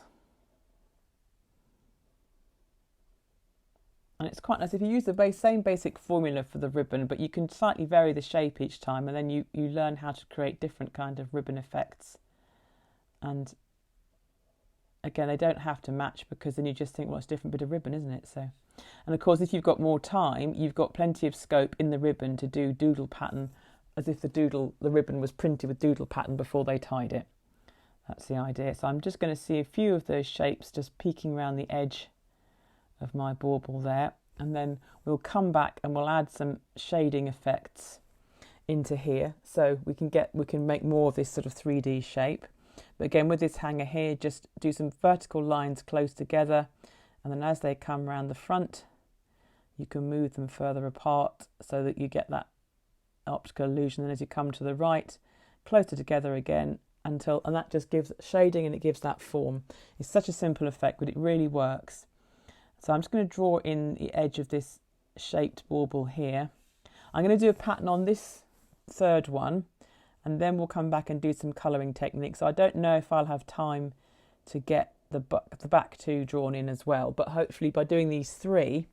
And it's quite nice if you use the same basic formula for the ribbon, but you can slightly vary the shape each time, and then you learn how to create different kind of ribbon effects. And again, they don't have to match, because then you just think, well, it's a different bit of ribbon, isn't it? So, and of course, if you've got more time, you've got plenty of scope in the ribbon to do doodle pattern, as if the ribbon was printed with doodle pattern before they tied it. That's the idea. So I'm just going to see a few of those shapes just peeking around the edge of my bauble there, and then we'll come back and we'll add some shading effects into here, so we can make more of this sort of 3D shape. But again, with this hanger here, just do some vertical lines close together, and then as they come around the front, you can move them further apart so that you get that optical illusion. And as you come to the right, closer together again, and that just gives shading, and it gives that form. It's such a simple effect, but it really works. So I'm just going to draw in the edge of this shaped bauble here. I'm going to do a pattern on this third one, and then we'll come back and do some colouring techniques. So I don't know if I'll have time to get the back 2 drawn in as well, but hopefully by doing these 3,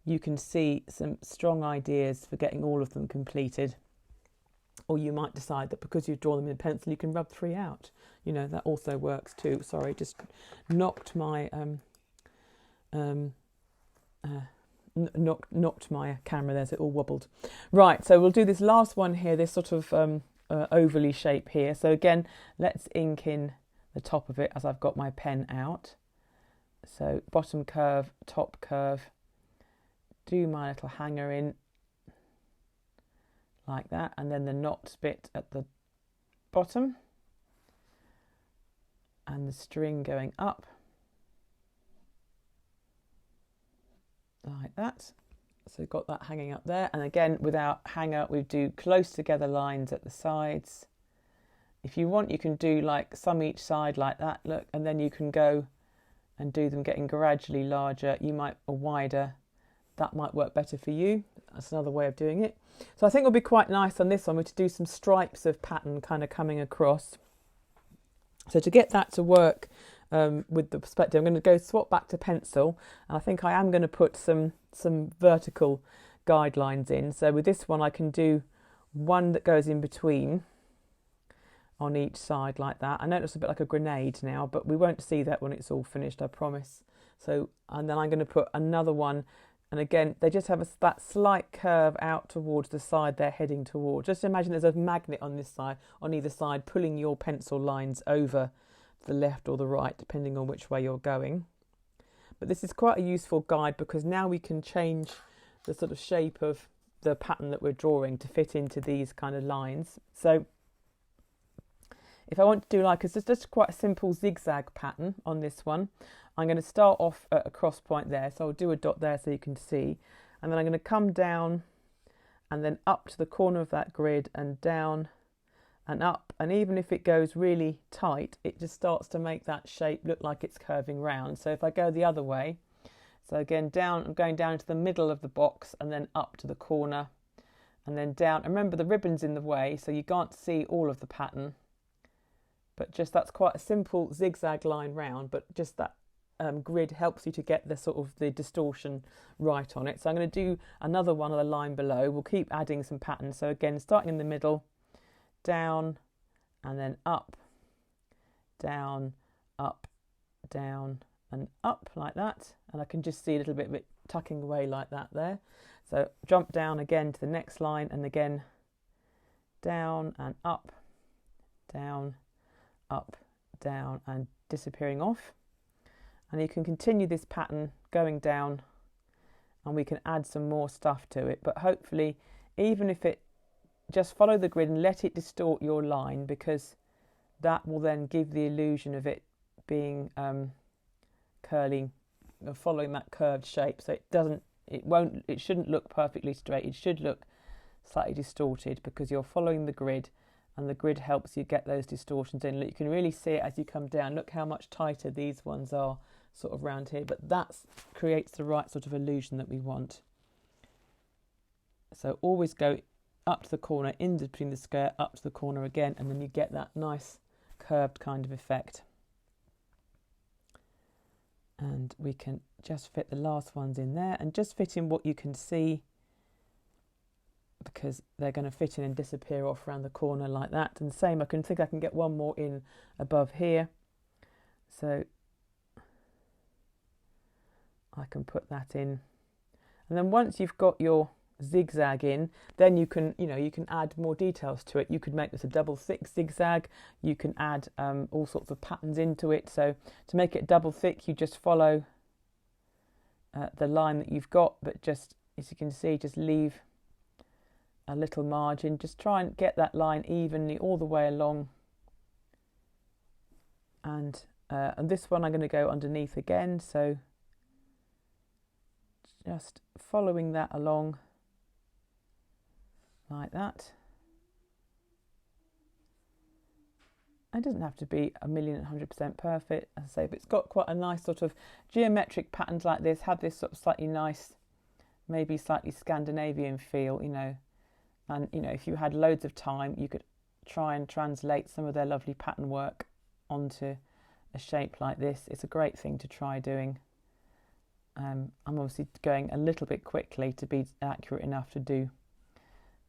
you can see some strong ideas for getting all of them completed. Or you might decide that because you've drawn them in pencil, you can rub 3 out. You know, that also works too. Sorry, just knocked my knocked my camera there, so it all wobbled. Right, so we'll do this last one here, this sort of ovally shape here. So again, let's ink in the top of it as I've got my pen out. So bottom curve, top curve, do my little hanger in like that, and then the knot bit at the bottom, and the string going up like that. So we've got that hanging up there, and again, without hanger, we do close together lines at the sides. If you want, you can do like some each side like that, look, and then you can go and do them getting gradually larger, or wider. That might work better for you. That's another way of doing it. So I think it'll be quite nice on this one, to do some stripes of pattern kind of coming across. So to get that to work with the perspective, I'm going to go swap back to pencil, and I think I am going to put some vertical guidelines in. So with this one, I can do one that goes in between on each side like that. I know it's a bit like a grenade now, but we won't see that when it's all finished, I promise. So, and then I'm going to put another one, and again, they just have that slight curve out towards the side they're heading towards. Just imagine there's a magnet on this side, on either side, pulling your pencil lines over to the left or the right, depending on which way you're going. But this is quite a useful guide, because now we can change the sort of shape of the pattern that we're drawing to fit into these kind of lines. So if I want to do like it's just quite a simple zigzag pattern on this one, I'm going to start off at a cross point there. So I'll do a dot there so you can see, and then I'm going to come down and then up to the corner of that grid and down and up. And even if it goes really tight, it just starts to make that shape look like it's curving round. So if I go the other way, so again down, I'm going down into the middle of the box and then up to the corner and then down. And remember, the ribbon's in the way, so you can't see all of the pattern. But just that's quite a simple zigzag line round, but just that grid helps you to get the sort of the distortion right on it. So I'm going to do another one on the line below. We'll keep adding some patterns. So again, starting in the middle, down and then up, down, up, down and up like that. And I can just see a little bit of it tucking away like that there. So jump down again to the next line, and again down and up, down, up, down and disappearing off. And you can continue this pattern going down, and we can add some more stuff to it. But hopefully, even if it just follow the grid and let it distort your line, because that will then give the illusion of it being curly you're following that curved shape, so it shouldn't look perfectly straight. It should look slightly distorted because you're following the grid, and the grid helps you get those distortions in. Look, you can really see it as you come down. Look how much tighter these ones are sort of round here, but that creates the right sort of illusion that we want. So always go up to the corner, in between the skirt, up to the corner again, and then you get that nice curved kind of effect. And we can just fit the last ones in there, and just fit in what you can see, because they're going to fit in and disappear off around the corner like that. And same, I can get one more in above here, so I can put that in. And then once you've got your zigzag in, then you can add more details to it. You could make this a double thick zigzag. You can add all sorts of patterns into it. So to make it double thick, you just follow the line that you've got, but just, as you can see, just leave a little margin. Just try and get that line evenly all the way along. And this one I'm going to go underneath again, so just following that along like that. It doesn't have to be 100% perfect, as I say, but it's got quite a nice sort of geometric patterns like this, have this sort of slightly nice, maybe slightly Scandinavian feel, and if you had loads of time, you could try and translate some of their lovely pattern work onto a shape like this. It's a great thing to try doing. I'm obviously going a little bit quickly to be accurate enough to do,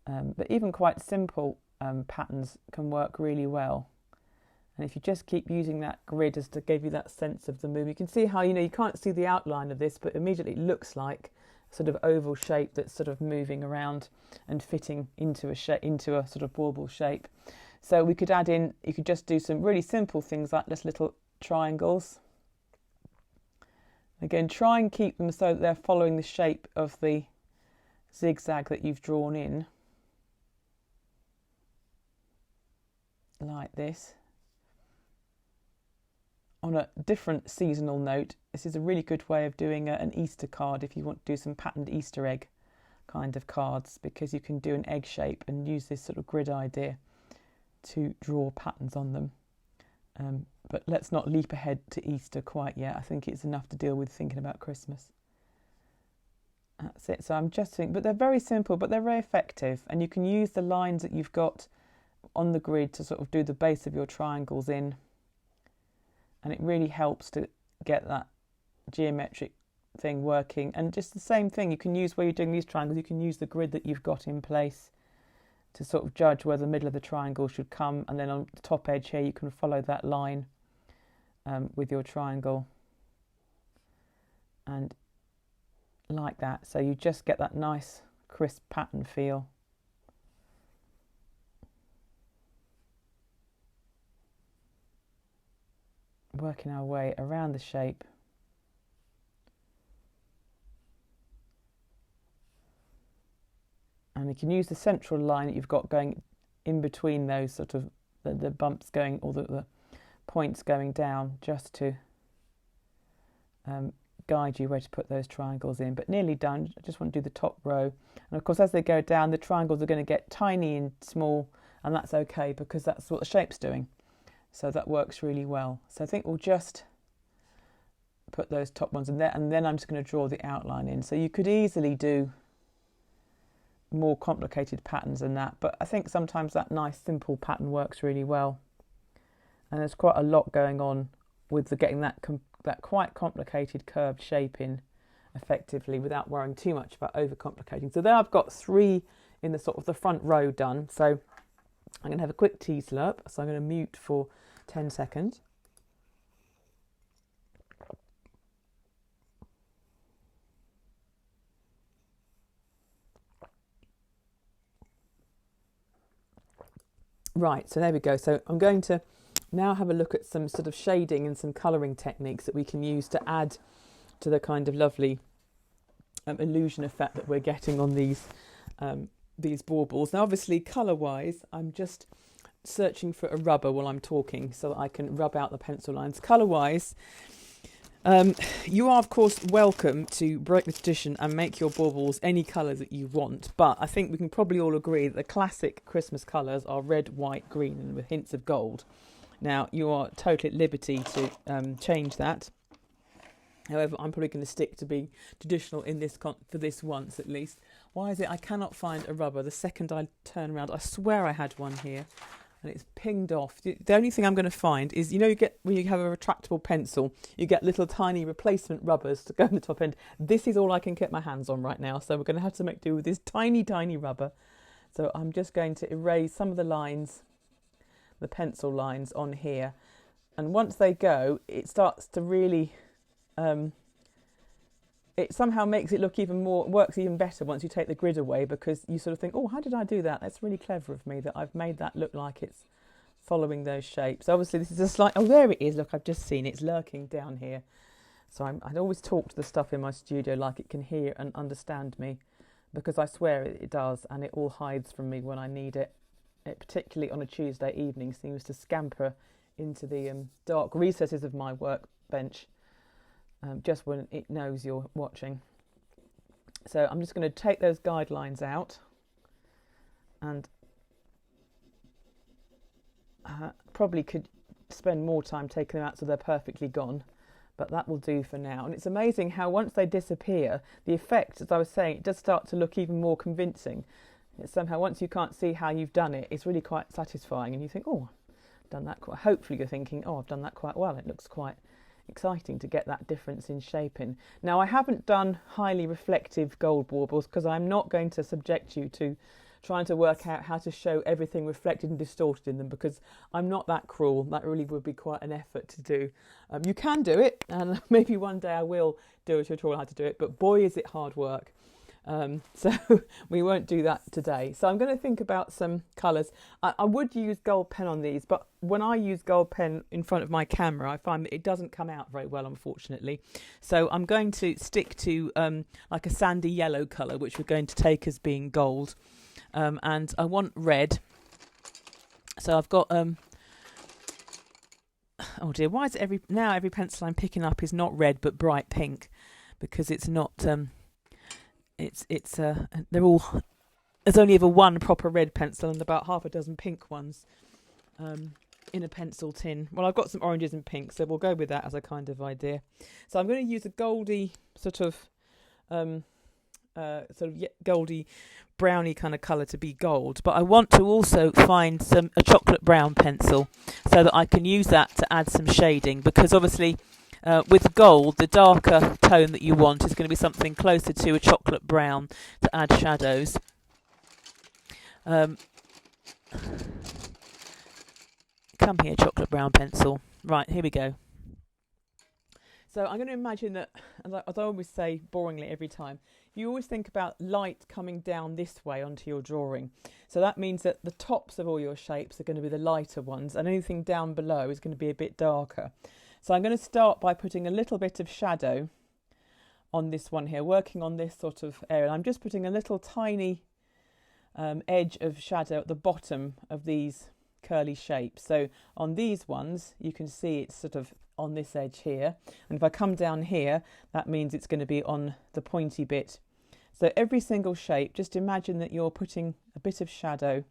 but even quite simple patterns can work really well. And if you just keep using that grid as to give you that sense of the movement, you can see how, you can't see the outline of this, but immediately it looks like a sort of oval shape that's sort of moving around and fitting into a sort of bauble shape. So we could add in, you could just do some really simple things like this little triangles. Again, try and keep them so that they're following the shape of the zigzag that you've drawn in, like this. On a different seasonal note, this is a really good way of doing an Easter card if you want to do some patterned Easter egg kind of cards, because you can do an egg shape and use this sort of grid idea to draw patterns on them. But let's not leap ahead to Easter quite yet. I think it's enough to deal with thinking about Christmas. That's it. So I'm just thinking, but they're very simple, but they're very effective. And you can use the lines that you've got on the grid to sort of do the base of your triangles in. And it really helps to get that geometric thing working. And just the same thing, you can use, where you're doing these triangles, you can use the grid that you've got in place to sort of judge where the middle of the triangle should come, and then on the top edge here you can follow that line with your triangle, and like that, so you just get that nice crisp pattern feel. Working our way around the shape. And you can use the central line that you've got going in between those sort of the bumps going, or the points going down, just to guide you where to put those triangles in. But nearly done. I just want to do the top row. And of course, as they go down, the triangles are going to get tiny and small, and that's okay because that's what the shape's doing. So that works really well. So I think we'll just put those top ones in there, and then I'm just going to draw the outline in. So you could easily do more complicated patterns than that, but I think sometimes that nice simple pattern works really well. And there's quite a lot going on with getting that quite complicated curved shape in effectively without worrying too much about overcomplicating. So there I've got 3 in the sort of the front row done. So I'm going to have a quick tea slurp, so I'm going to mute for 10 seconds. Right, so there we go. So I'm going to now have a look at some sort of shading and some colouring techniques that we can use to add to the kind of lovely illusion effect that we're getting on these baubles. Now, obviously, colour-wise, I'm just searching for a rubber while I'm talking so that I can rub out the pencil lines. Colour-wise, You are, of course, welcome to break the tradition and make your baubles any colour that you want, but I think we can probably all agree that the classic Christmas colours are red, white, green, and with hints of gold. Now, you are totally at liberty to change that. However, I'm probably going to stick to being traditional in this for this once at least. Why is it I cannot find a rubber? The second I turn around, I swear I had one here, and it's pinged off. The only thing I'm going to find is, you know, you get when you have a retractable pencil, you get little tiny replacement rubbers to go on the top end. This is all I can get my hands on right now, so we're going to have to make do with this tiny, tiny rubber. So I'm just going to erase some of the lines, the pencil lines on here, and once they go, it starts to really... it somehow makes it look even more, works even better once you take the grid away, because you sort of think, oh, how did I do that? That's really clever of me that I've made that look like it's following those shapes. Obviously, this is a slight, oh, there it is. Look, I've just seen it's lurking down here. So I'd always talk to the stuff in my studio like it can hear and understand me, because I swear it does, and it all hides from me when I need it. It, particularly on a Tuesday evening, seems to scamper into the dark recesses of my workbench. Just when it knows you're watching. So I'm just going to take those guidelines out, and probably could spend more time taking them out so they're perfectly gone, but that will do for now. And it's amazing how once they disappear, the effect, as I was saying, it does start to look even more convincing. It's somehow, once you can't see how you've done it, it's really quite satisfying, and you think, oh, I've done that quite, hopefully you're thinking, oh, I've done that quite well, it looks quite exciting to get that difference in shaping. Now, I haven't done highly reflective gold baubles because I'm not going to subject you to trying to work out how to show everything reflected and distorted in them, because I'm not that cruel. That really would be quite an effort to do. You can do it, and maybe one day I will do a tutorial how to do it, but boy is it hard work. So we won't do that today. So I'm going to think about some colours. I would use gold pen on these, but when I use gold pen in front of my camera, I find that it doesn't come out very well, unfortunately. So I'm going to stick to like a sandy yellow colour, which we're going to take as being gold. And I want red. So I've got... oh dear, why is it every pencil I'm picking up is not red but bright pink? Because it's not... they're all, there's only ever one proper red pencil and about half a dozen pink ones in a pencil tin. Well, I've got some oranges and pinks, so we'll go with that as a kind of idea. So I'm going to use a goldy goldy browny kind of colour to be gold, but I want to also find a chocolate brown pencil so that I can use that to add some shading, because obviously with gold, the darker tone that you want is going to be something closer to a chocolate brown to add shadows. Come here, chocolate brown pencil. Right, here we go. So I'm going to imagine that, as I always say boringly every time, you always think about light coming down this way onto your drawing. So that means that the tops of all your shapes are going to be the lighter ones, and anything down below is going to be a bit darker. So I'm going to start by putting a little bit of shadow on this one here, working on this sort of area. I'm just putting a little tiny edge of shadow at the bottom of these curly shapes. So on these ones, you can see it's sort of on this edge here. And if I come down here, that means it's going to be on the pointy bit. So every single shape, just imagine that you're putting a bit of shadow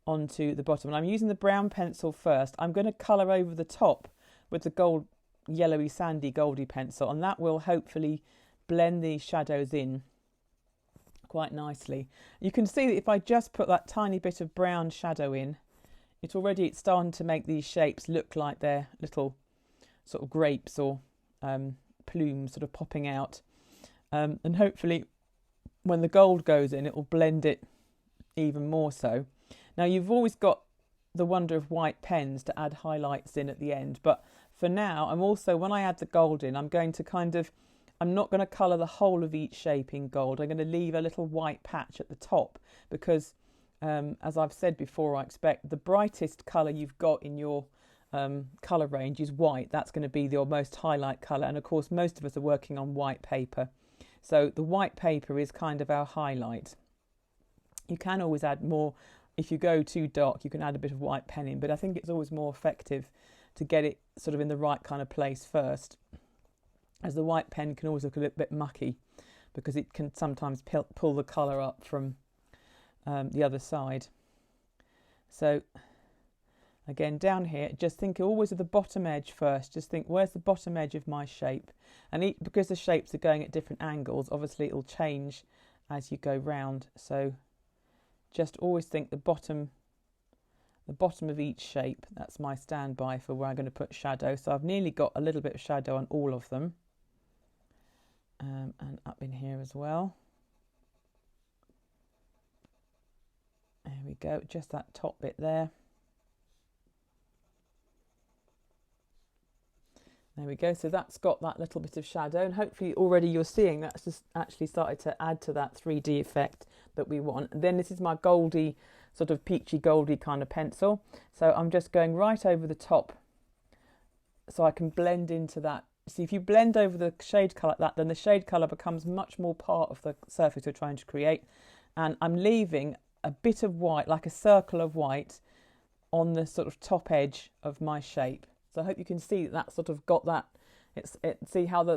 onto the bottom. And I'm using the brown pencil first. I'm going to colour over the top with the gold, yellowy, sandy, goldy pencil, and that will hopefully blend these shadows in quite nicely. You can see that if I just put that tiny bit of brown shadow in, it's starting to make these shapes look like they're little sort of grapes or plumes sort of popping out. And hopefully when the gold goes in, it will blend it even more so. Now, you've always got the wonder of white pens to add highlights in at the end, but for now, when I add the gold in, I'm not going to colour the whole of each shape in gold. I'm going to leave a little white patch at the top because, as I've said before, I expect the brightest colour you've got in your colour range is white. That's going to be your most highlight colour, and of course most of us are working on white paper, so the white paper is kind of our highlight. You can always add more. If you go too dark, you can add a bit of white pen in, but I think it's always more effective to get it sort of in the right kind of place first. as the white pen can always look a little bit mucky because it can sometimes pull the colour up from the other side. So again, down here, just think always of the bottom edge first. Just think, where's the bottom edge of my shape? And because the shapes are going at different angles, obviously it will change as you go round. So just always think the bottom of each shape. That's my standby for where I'm going to put shadow. So I've nearly got a little bit of shadow on all of them. And up in here as well. There we go, just that top bit there. There we go, so that's got that little bit of shadow, and hopefully already you're seeing that's just actually started to add to that 3D effect that we want. And then this is my goldy, sort of peachy goldy kind of pencil. So I'm just going right over the top so I can blend into that. See, if you blend over the shade colour like that, then the shade colour becomes much more part of the surface you're trying to create. And I'm leaving a bit of white, like a circle of white, on the sort of top edge of my shape. So I hope you can see that sort of got that. See how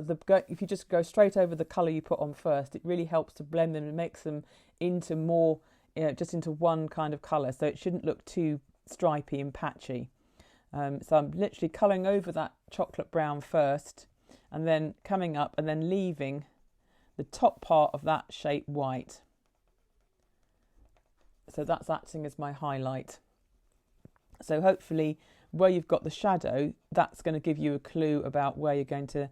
if you just go straight over the colour you put on first, it really helps to blend them and makes them into more, just into one kind of colour. So it shouldn't look too stripy and patchy. So I'm literally colouring over that chocolate brown first, and then coming up and then leaving the top part of that shape white. So that's acting as my highlight. So hopefully where you've got the shadow, that's going to give you a clue about where you're going to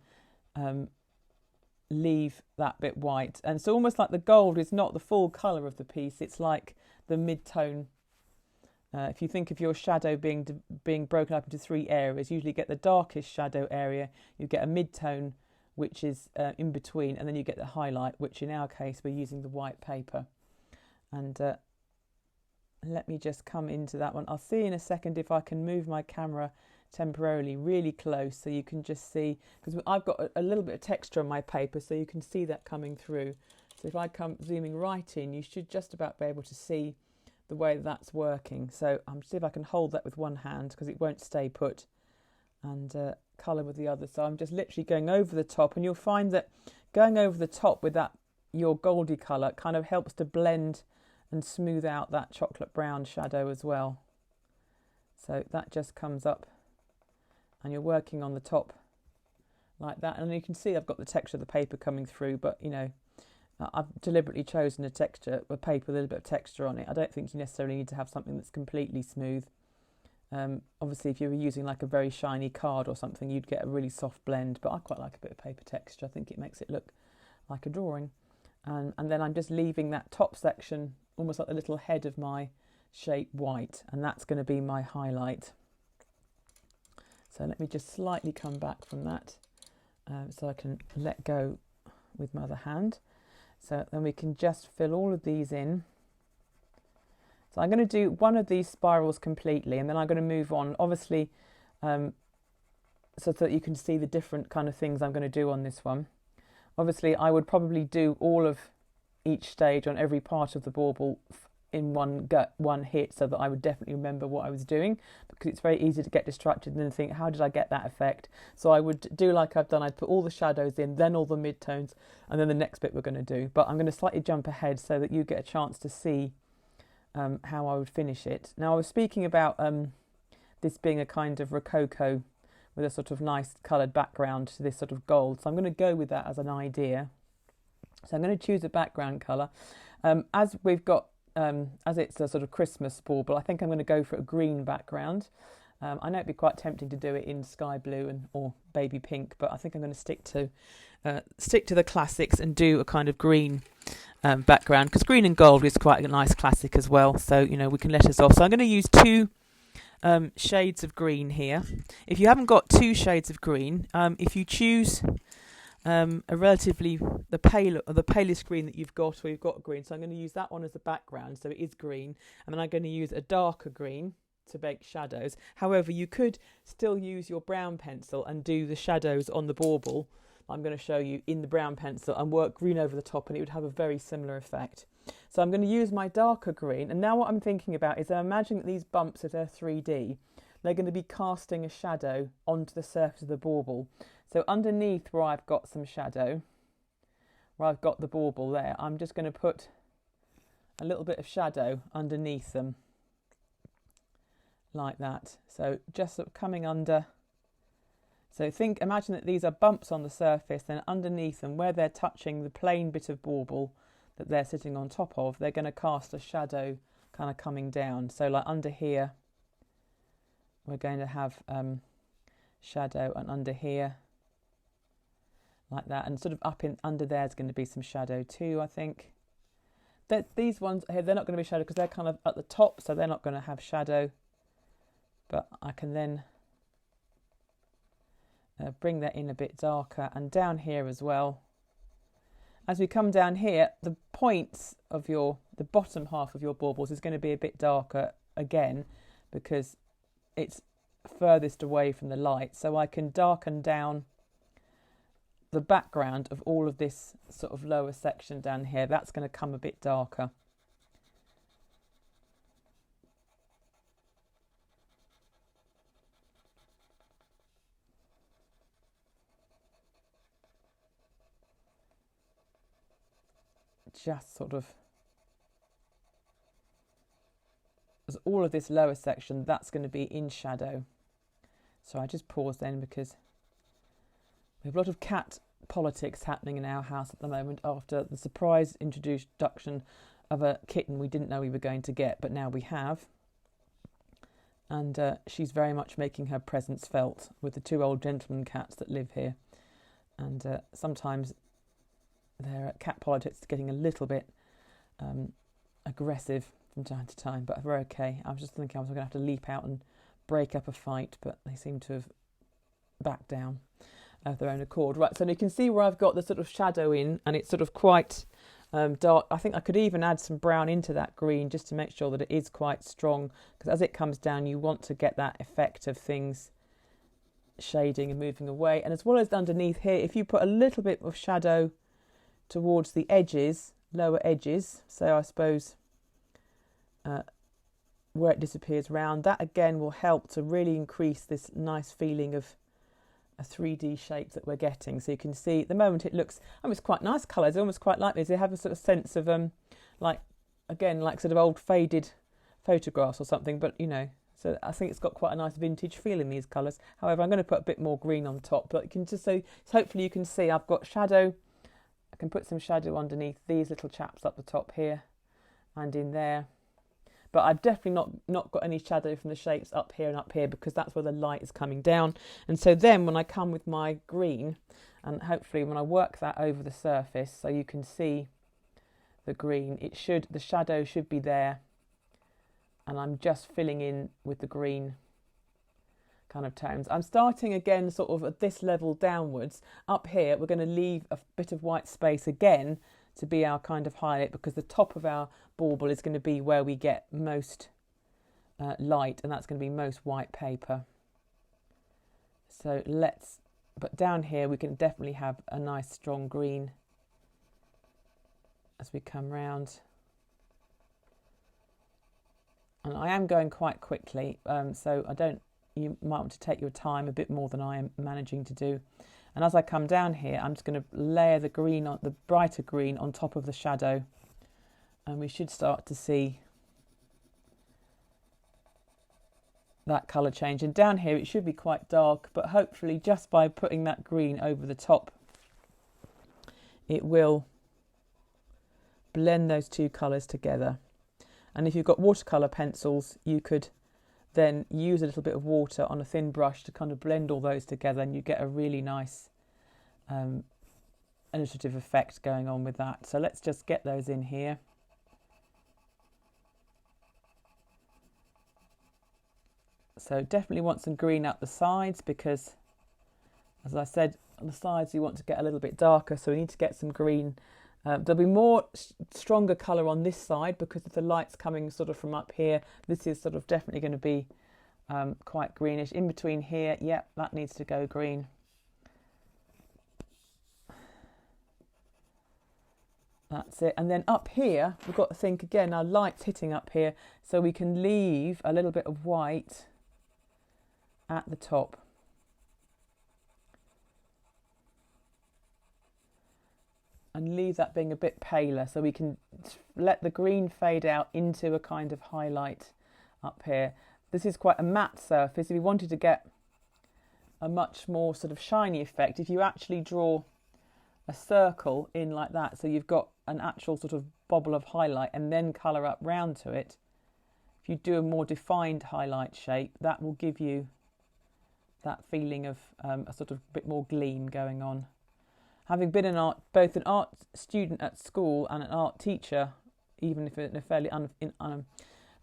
leave that bit white. And so almost like the gold is not the full colour of the piece, it's like the mid-tone. If you think of your shadow being broken up into three areas, usually you get the darkest shadow area, you get a mid-tone, which is in between, and then you get the highlight, which in our case we're using the white paper. And let me just come into that one. I'll see in a second if I can move my camera temporarily really close so you can just see, because I've got a little bit of texture on my paper, so you can see that coming through. So if I come zooming right in, you should just about be able to see the way that's working. So I'm see if I can hold that with one hand because it won't stay put, and colour with the other. So I'm just literally going over the top, and you'll find that going over the top with that your goldy colour kind of helps to blend and smooth out that chocolate brown shadow as well. So that just comes up and you're working on the top like that, and you can see I've got the texture of the paper coming through, but you know, I've deliberately chosen a paper with a little bit of texture on it. I don't think you necessarily need to have something that's completely smooth. Obviously if you were using like a very shiny card or something, you'd get a really soft blend, but I quite like a bit of paper texture. I think it makes it look like a drawing. And then I'm just leaving that top section almost like the little head of my shape white, and that's going to be my highlight. So let me just slightly come back from that so I can let go with my other hand. So then we can just fill all of these in. So I'm going to do one of these spirals completely, and then I'm going to move on, obviously, so that you can see the different kind of things I'm going to do on this one. Obviously, I would probably do all of each stage on every part of the bauble in one hit, so that I would definitely remember what I was doing, because it's very easy to get distracted and then think, how did I get that effect? So I would do like I've done, I'd put all the shadows in, then all the mid-tones, and then the next bit we're going to do. But I'm going to slightly jump ahead so that you get a chance to see how I would finish it. Now, I was speaking about this being a kind of rococo with a sort of nice coloured background to this sort of gold. So I'm going to go with that as an idea. So I'm going to choose a background colour. As we've got, as it's a sort of Christmas bauble, I think I'm going to go for a green background. I know it'd be quite tempting to do it in sky blue or baby pink, but I think I'm going to stick to the classics and do a kind of green background, because green and gold is quite a nice classic as well. So, you know, we can let us off. So I'm going to use two shades of green here. If you haven't got two shades of green, if you choose a relatively the palest green that you've got, or you've got green, so I'm going to use that one as the background, so it is green, and then I'm going to use a darker green to make shadows. However, you could still use your brown pencil and do the shadows on the bauble I'm going to show you in the brown pencil and work green over the top, and it would have a very similar effect. So I'm going to use my darker green, and now what I'm thinking about is I'm imagining that these bumps that are 3D, they're going to be casting a shadow onto the surface of the bauble. So underneath where I've got some shadow, where I've got the bauble there, I'm just going to put a little bit of shadow underneath them, like that. So just sort of coming under. So imagine that these are bumps on the surface, then underneath them, where they're touching the plain bit of bauble that they're sitting on top of, they're going to cast a shadow kind of coming down. So like under here, we're going to have shadow, and under here, like that, and sort of under there is going to be some shadow too, I think. These ones here, they're not going to be shadow because they're kind of at the top, so they're not going to have shadow. But I can then bring that in a bit darker, and down here as well. As we come down here, the points of the bottom half of your baubles is going to be a bit darker again, because it's furthest away from the light. So I can darken down the background of all of this sort of lower section down here. That's going to come a bit darker. Just sort of, as all of this lower section, that's going to be in shadow. So I just pause then, because we have a lot of cat politics happening in our house at the moment after the surprise introduction of a kitten we didn't know we were going to get, but now we have. And she's very much making her presence felt with the two old gentleman cats that live here. And sometimes their cat politics is getting a little bit aggressive from time to time, but we're okay. I was just thinking I was going to have to leap out and break up a fight, but they seem to have backed down of their own accord. Right, so you can see where I've got the sort of shadow in, and it's sort of quite dark. I think I could even add some brown into that green just to make sure that it is quite strong, because as it comes down you want to get that effect of things shading and moving away. And as well as underneath here, if you put a little bit of shadow towards the edges, lower edges, so I suppose where it disappears round, that again will help to really increase this nice feeling of a 3D shape that we're getting. So you can see at the moment it looks almost quite nice colours, almost quite like this. They have a sort of sense of like sort of old faded photographs or something, but you know, so I think it's got quite a nice vintage feel in these colours. However, I'm going to put a bit more green on top, but you can just hopefully you can see I've got shadow. I can put some shadow underneath these little chaps up the top here and in there. But I've definitely not got any shadow from the shapes up here and up here, because that's where the light is coming down. And so then when I come with my green, and hopefully when I work that over the surface so you can see the green, the shadow should be there. And I'm just filling in with the green kind of tones. I'm starting again sort of at this level downwards. Up here we're going to leave a bit of white space again to be our kind of highlight, because the top of our bauble is going to be where we get most light, and that's going to be most white paper. So but down here we can definitely have a nice strong green as we come round. And I am going quite quickly, so you might want to take your time a bit more than I am managing to do. And as I come down here, I'm just going to layer the brighter green on top of the shadow. And we should start to see that colour change. And down here, it should be quite dark, but hopefully just by putting that green over the top, it will blend those two colours together. And if you've got watercolour pencils, you could then use a little bit of water on a thin brush to kind of blend all those together, and you get a really nice illustrative effect going on with that. So let's just get those in here. So definitely want some green up the sides, because as I said, on the sides you want to get a little bit darker, so we need to get some green. There'll be more stronger colour on this side because of the light's coming sort of from up here. This is sort of definitely going to be quite greenish. In between here, yep, that needs to go green. That's it. And then up here, we've got to think again, our light's hitting up here, so we can leave a little bit of white at the top. leave that being a bit paler so we can let the green fade out into a kind of highlight up here. This is quite a matte surface. If you wanted to get a much more sort of shiny effect, if you actually draw a circle in like that, so you've got an actual sort of bobble of highlight and then colour up round to it, if you do a more defined highlight shape, that will give you that feeling of a sort of bit more gleam going on. Having been both an art student at school and an art teacher, even if in a fairly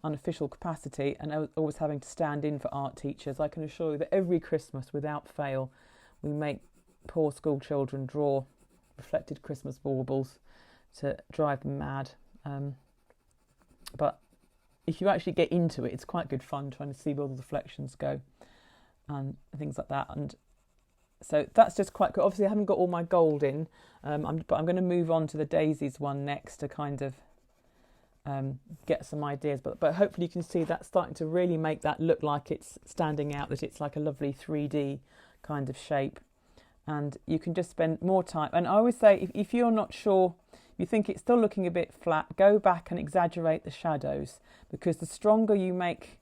unofficial capacity, and always having to stand in for art teachers, I can assure you that every Christmas, without fail, we make poor school children draw reflected Christmas baubles to drive them mad. But if you actually get into it, it's quite good fun trying to see where all the reflections go and things like that. And so that's just quite good. Obviously I haven't got all my gold in, but I'm going to move on to the daisies one next to kind of get some ideas. But hopefully you can see that's starting to really make that look like it's standing out, that it's like a lovely 3D kind of shape. And you can just spend more time. And I always say, if you're not sure, you think it's still looking a bit flat, go back and exaggerate the shadows, because the stronger you make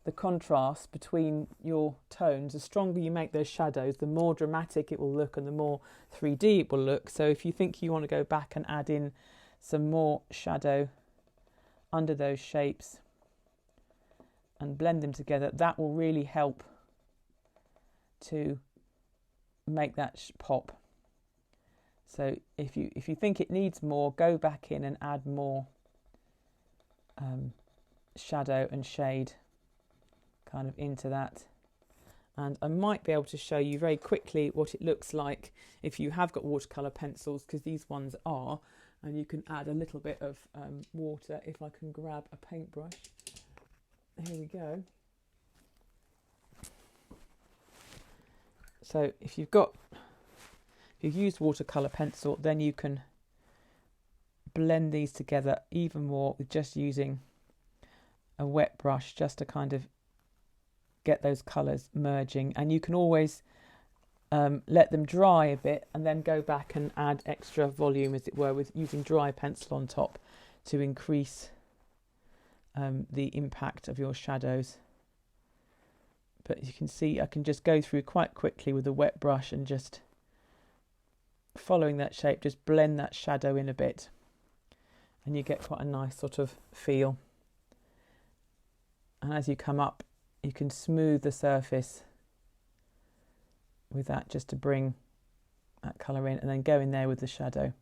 the contrast between your tones, the stronger you make those shadows, the more dramatic it will look and the more 3D it will look. So if you think you want to go back and add in some more shadow under those shapes and blend them together, that will really help to make that pop. So if you think it needs more, go back in and add more shadow and shade kind of into that. And I might be able to show you very quickly what it looks like if you have got watercolour pencils, because these ones are, and you can add a little bit of water. If I can grab a paintbrush, here we go. So if you've used watercolour pencil, then you can blend these together even more with just using a wet brush, just to kind of get those colours merging. And you can always let them dry a bit and then go back and add extra volume, as it were, with using dry pencil on top to increase the impact of your shadows. But you can see I can just go through quite quickly with a wet brush and just following that shape, just blend that shadow in a bit, and you get quite a nice sort of feel. And as you come up, you can smooth the surface with that, just to bring that colour in, and then go in there with the shadow.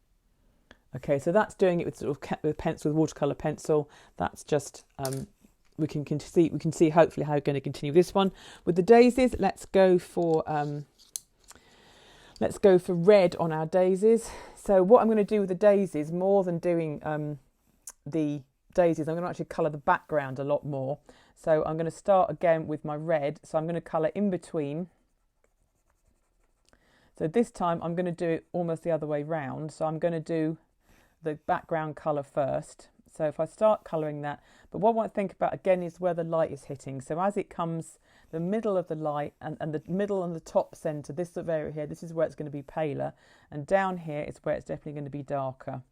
Okay, so that's doing it with sort of with pencil, with watercolour pencil. That's just we can see hopefully how we're going to continue this one. With the daisies, let's go for red on our daisies. So what I'm going to do with the daisies, more than doing the daisies, I'm going to actually colour the background a lot more. So I'm going to start again with my red. So I'm going to colour in between. So this time I'm going to do it almost the other way round. So I'm going to do the background colour first. So if I start colouring that, but what I want to think about again is where the light is hitting. So as it comes, the middle of the light and the middle and the top centre, this sort of area here, this is where it's going to be paler, and down here is where it's definitely going to be darker.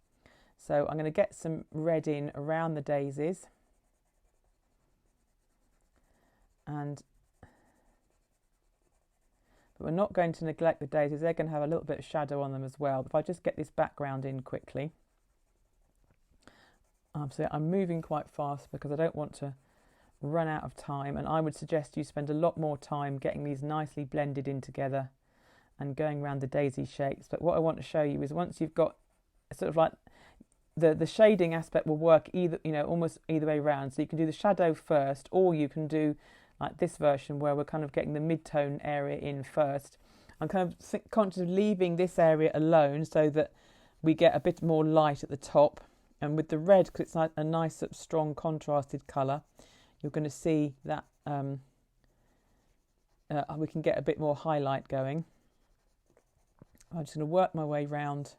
So I'm going to get some red in around the daisies, but we're not going to neglect the daisies. They're going to have a little bit of shadow on them as well. If I just get this background in quickly. So I'm moving quite fast because I don't want to run out of time, and I would suggest you spend a lot more time getting these nicely blended in together and going around the daisy shapes. But what I want to show you is once you've got sort of like the shading aspect will work either, almost either way around. So you can do the shadow first, or you can do like this version where we're kind of getting the mid-tone area in first. I'm kind of conscious of leaving this area alone so that we get a bit more light at the top. And with the red, because it's like a nice, strong, contrasted colour, you're going to see that we can get a bit more highlight going. I'm just going to work my way round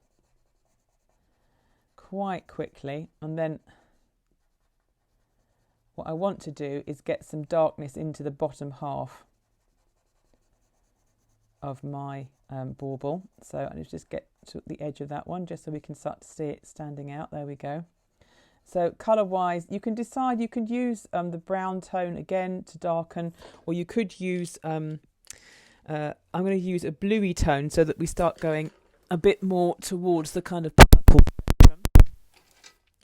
quite quickly, and then what I want to do is get some darkness into the bottom half of my bauble. So I need to just get to the edge of that one just so we can start to see it standing out. There we go. So colour wise, you can decide, you can use the brown tone again to darken, or you could use, I'm going to use a bluey tone so that we start going a bit more towards the kind of purple spectrum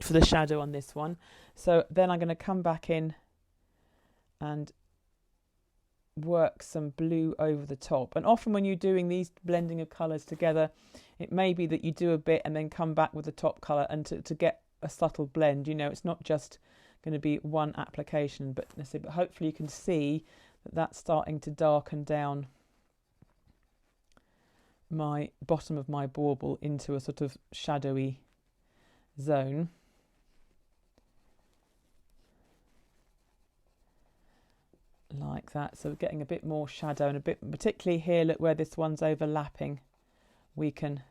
for the shadow on this one. So then I'm going to come back in and work some blue over the top. And often when you're doing these blending of colours together, it may be that you do a bit and then come back with the top colour, and to get a subtle blend, you know, it's not just going to be one application, but hopefully you can see that that's starting to darken down my bottom of my bauble into a sort of shadowy zone. Like that. So we're getting a bit more shadow, and a bit, particularly here, look where this one's overlapping, we can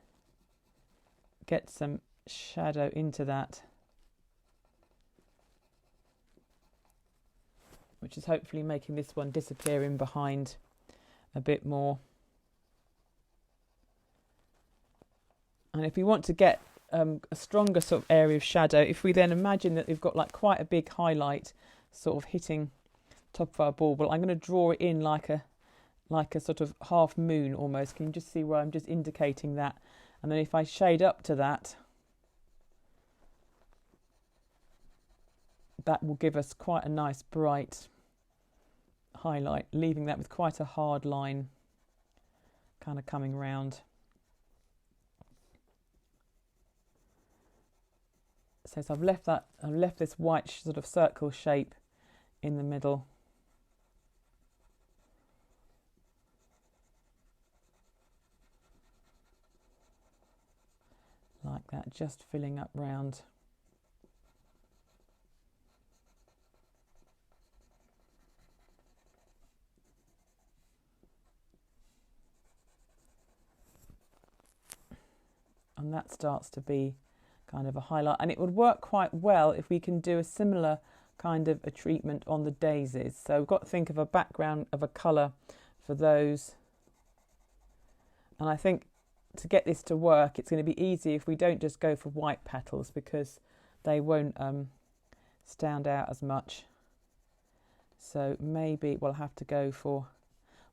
get some shadow into that, which is hopefully making this one disappear in behind a bit more. And if we want to get a stronger sort of area of shadow, if we then imagine that we've got like quite a big highlight sort of hitting top of our bauble, I'm going to draw it in like a sort of half moon almost. Can you just see where I'm just indicating that? And then if I shade up to that, that will give us quite a nice bright highlight, leaving that with quite a hard line kind of coming round. So I've left this white sort of circle shape in the middle. Like that, just filling up round. And that starts to be kind of a highlight, and it would work quite well if we can do a similar kind of a treatment on the daisies. So we've got to think of a background of a colour for those, and I think to get this to work, it's going to be easy if we don't just go for white petals, because they won't stand out as much. So maybe we'll have to go for,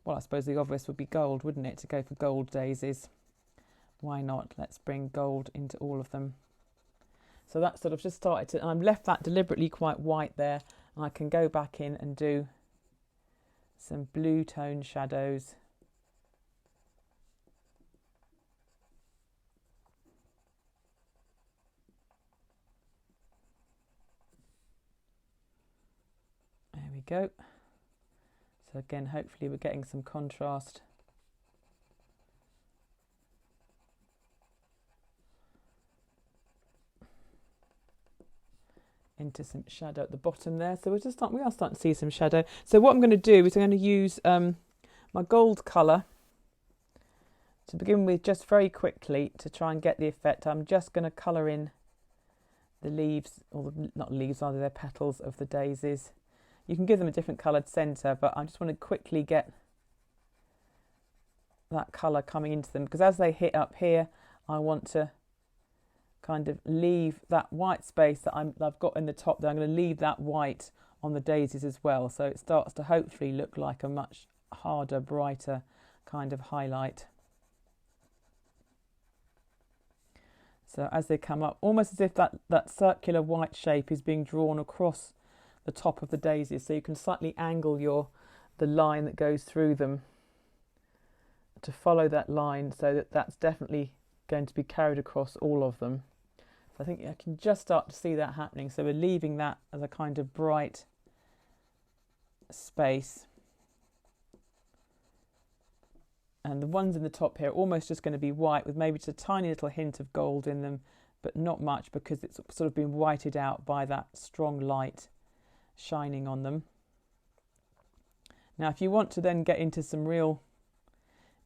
well, I suppose the obvious would be gold, wouldn't it, to go for gold daisies? Why not? Let's bring gold into all of them. So that sort of just started to, and I've left that deliberately quite white there, and I can go back in and do some blue tone shadows. There we go. So again, hopefully we're getting some contrast. Into some shadow at the bottom there. So we are starting to see some shadow. So what I'm going to do is I'm going to use my gold colour to begin with, just very quickly, to try and get the effect. I'm just going to colour in the leaves, or not leaves, either they're petals of the daisies. You can give them a different coloured centre, but I just want to quickly get that colour coming into them, because as they hit up here, I want to kind of leave that white space that I've got in the top there. I'm going to leave that white on the daisies as well, so it starts to hopefully look like a much harder, brighter kind of highlight. So as they come up, almost as if that circular white shape is being drawn across the top of the daisies, so you can slightly angle the line that goes through them to follow that line, so that that's definitely going to be carried across all of them. So I think I can just start to see that happening. So we're leaving that as a kind of bright space. And the ones in the top here are almost just going to be white, with maybe just a tiny little hint of gold in them, but not much, because it's sort of been whited out by that strong light shining on them. Now, if you want to then get into some real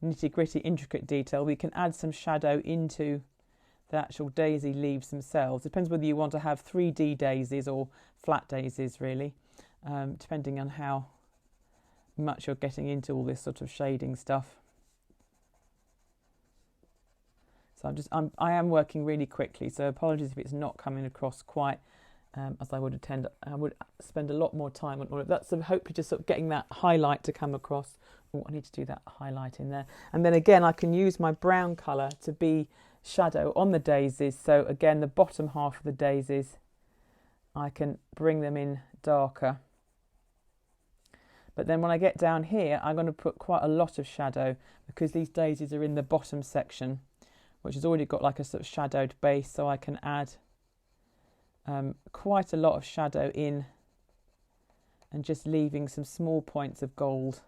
nitty-gritty, intricate detail, we can add some shadow into the actual daisy leaves themselves. Depends whether you want to have 3D daisies or flat daisies, really, depending on how much you're getting into all this sort of shading stuff. So I am working really quickly, so apologies if it's not coming across quite as I would intend. I would spend a lot more time on all of that. So hopefully just sort of getting that highlight to come across. Oh, I need to do that highlight in there. And then again, I can use my brown colour to be shadow on the daisies. So again, the bottom half of the daisies, I can bring them in darker. But then when I get down here, I'm going to put quite a lot of shadow because these daisies are in the bottom section, which has already got like a sort of shadowed base. So I can add quite a lot of shadow in and just leaving some small points of gold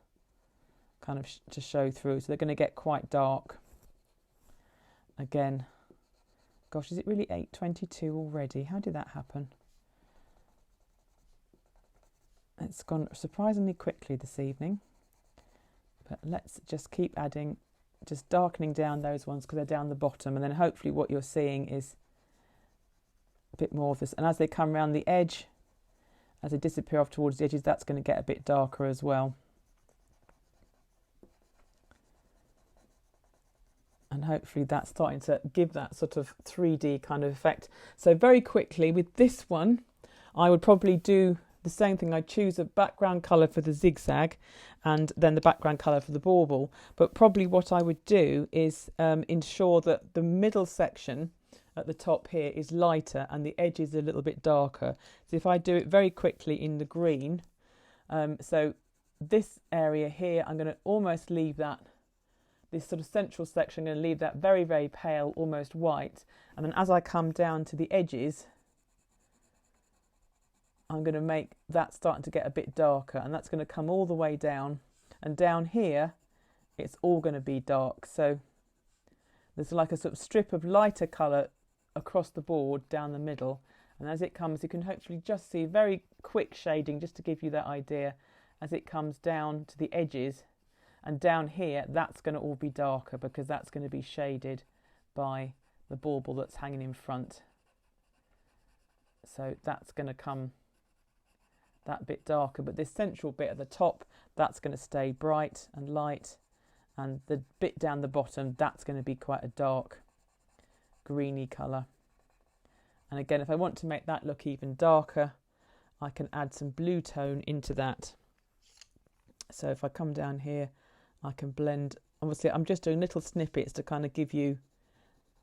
kind of to show through. So they're going to get quite dark. Again, gosh, is it really 8:22 already? How did that happen? It's gone surprisingly quickly this evening, but let's just keep adding, just darkening down those ones because they're down the bottom, and then hopefully what you're seeing is a bit more of this. And as they come around the edge, as they disappear off towards the edges, that's going to get a bit darker as well. And hopefully that's starting to give that sort of 3D kind of effect. So very quickly with this one, I would probably do the same thing. I'd choose a background colour for the zigzag and then the background colour for the bauble. But probably what I would do is ensure that the middle section at the top here is lighter and the edge is a little bit darker. So if I do it very quickly in the green, so this area here, I'm going to almost leave that, this sort of central section, I'm going to leave that very, very pale, almost white. And then as I come down to the edges, I'm going to make that starting to get a bit darker, and that's going to come all the way down. And down here, it's all going to be dark. So there's like a sort of strip of lighter colour across the board down the middle. And as it comes, you can hopefully just see very quick shading, just to give you that idea, as it comes down to the edges. And down here, that's going to all be darker because that's going to be shaded by the bauble that's hanging in front. So that's going to come that bit darker, but this central bit at the top, that's going to stay bright and light, and the bit down the bottom, that's going to be quite a dark greeny colour. And again, if I want to make that look even darker, I can add some blue tone into that. So if I come down here, I can blend, obviously I'm just doing little snippets to kind of give you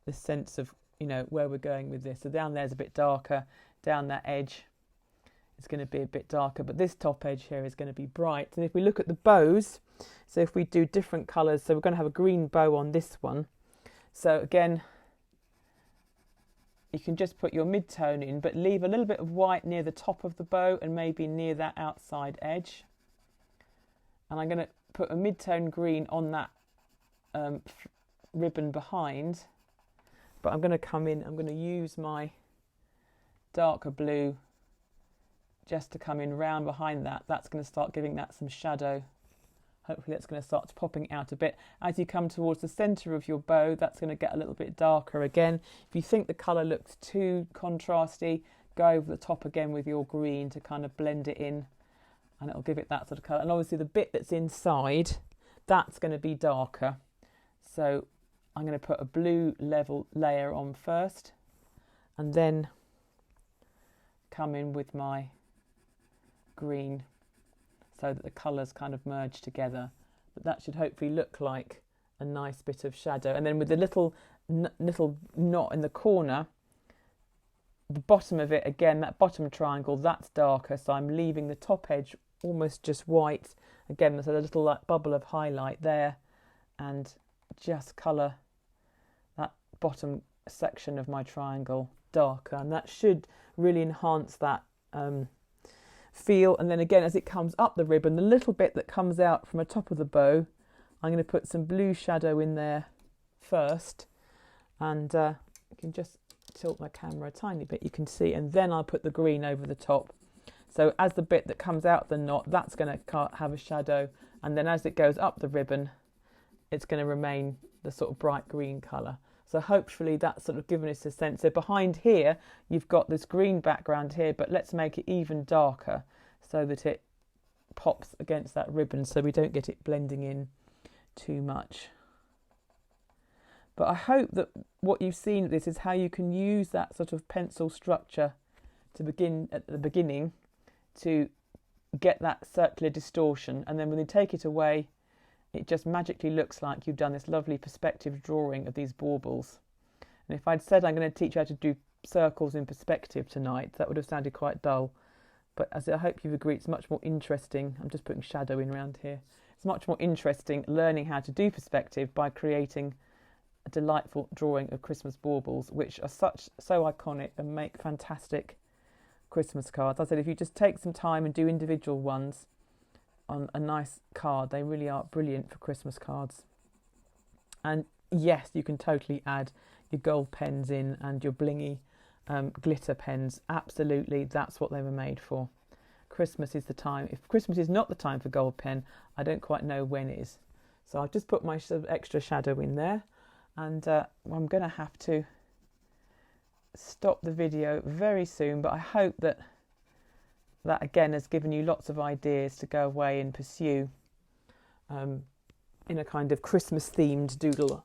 the sense of, you know, where we're going with this. So down there's a bit darker, down that edge it's going to be a bit darker, but this top edge here is going to be bright. And if we look at the bows, so if we do different colours, so we're going to have a green bow on this one. So again, you can just put your mid-tone in, but leave a little bit of white near the top of the bow and maybe near that outside edge. And I'm going to put a mid-tone green on that ribbon behind, but I'm going to come in, I'm going to use my darker blue just to come in round behind that. That's going to start giving that some shadow. Hopefully that's going to start popping out a bit. As you come towards the centre of your bow, that's going to get a little bit darker again. If you think the colour looks too contrasty, go over the top again with your green to kind of blend it in, and it'll give it that sort of colour. And obviously the bit that's inside, that's going to be darker. So I'm going to put a blue level layer on first, and then come in with my green so that the colours kind of merge together. But that should hopefully look like a nice bit of shadow. And then with the little knot in the corner, the bottom of it, again, that bottom triangle, that's darker, so I'm leaving the top edge almost just white. Again, there's a little like bubble of highlight there, and just colour that bottom section of my triangle darker, and that should really enhance that feel. And then again, as it comes up the ribbon, the little bit that comes out from the top of the bow, I'm going to put some blue shadow in there first, and you can just tilt my camera a tiny bit, you can see, and then I'll put the green over the top. So as the bit that comes out the knot, that's going to have a shadow, and then as it goes up the ribbon, it's going to remain the sort of bright green colour. So hopefully that's sort of given us a sense. So behind here, you've got this green background here, but let's make it even darker so that it pops against that ribbon so we don't get it blending in too much. But I hope that what you've seen of this is how you can use that sort of pencil structure to begin at the beginning to get that circular distortion, and then when you take it away, it just magically looks like you've done this lovely perspective drawing of these baubles. And if I'd said I'm going to teach you how to do circles in perspective tonight, that would have sounded quite dull. But as I hope you've agreed, it's much more interesting. I'm just putting shadow in around here. It's much more interesting learning how to do perspective by creating a delightful drawing of Christmas baubles, which are so iconic and make fantastic Christmas cards. I said if you just take some time and do individual ones on a nice card, they really are brilliant for Christmas cards. And yes, you can totally add your gold pens in and your blingy glitter pens. Absolutely, that's what they were made for. Christmas is the time. If Christmas is not the time for gold pen, I don't quite know when is. So I've just put my sort of extra shadow in there, and I'm going to have to stop the video very soon, but I hope that again has given you lots of ideas to go away and pursue in a kind of Christmas themed doodle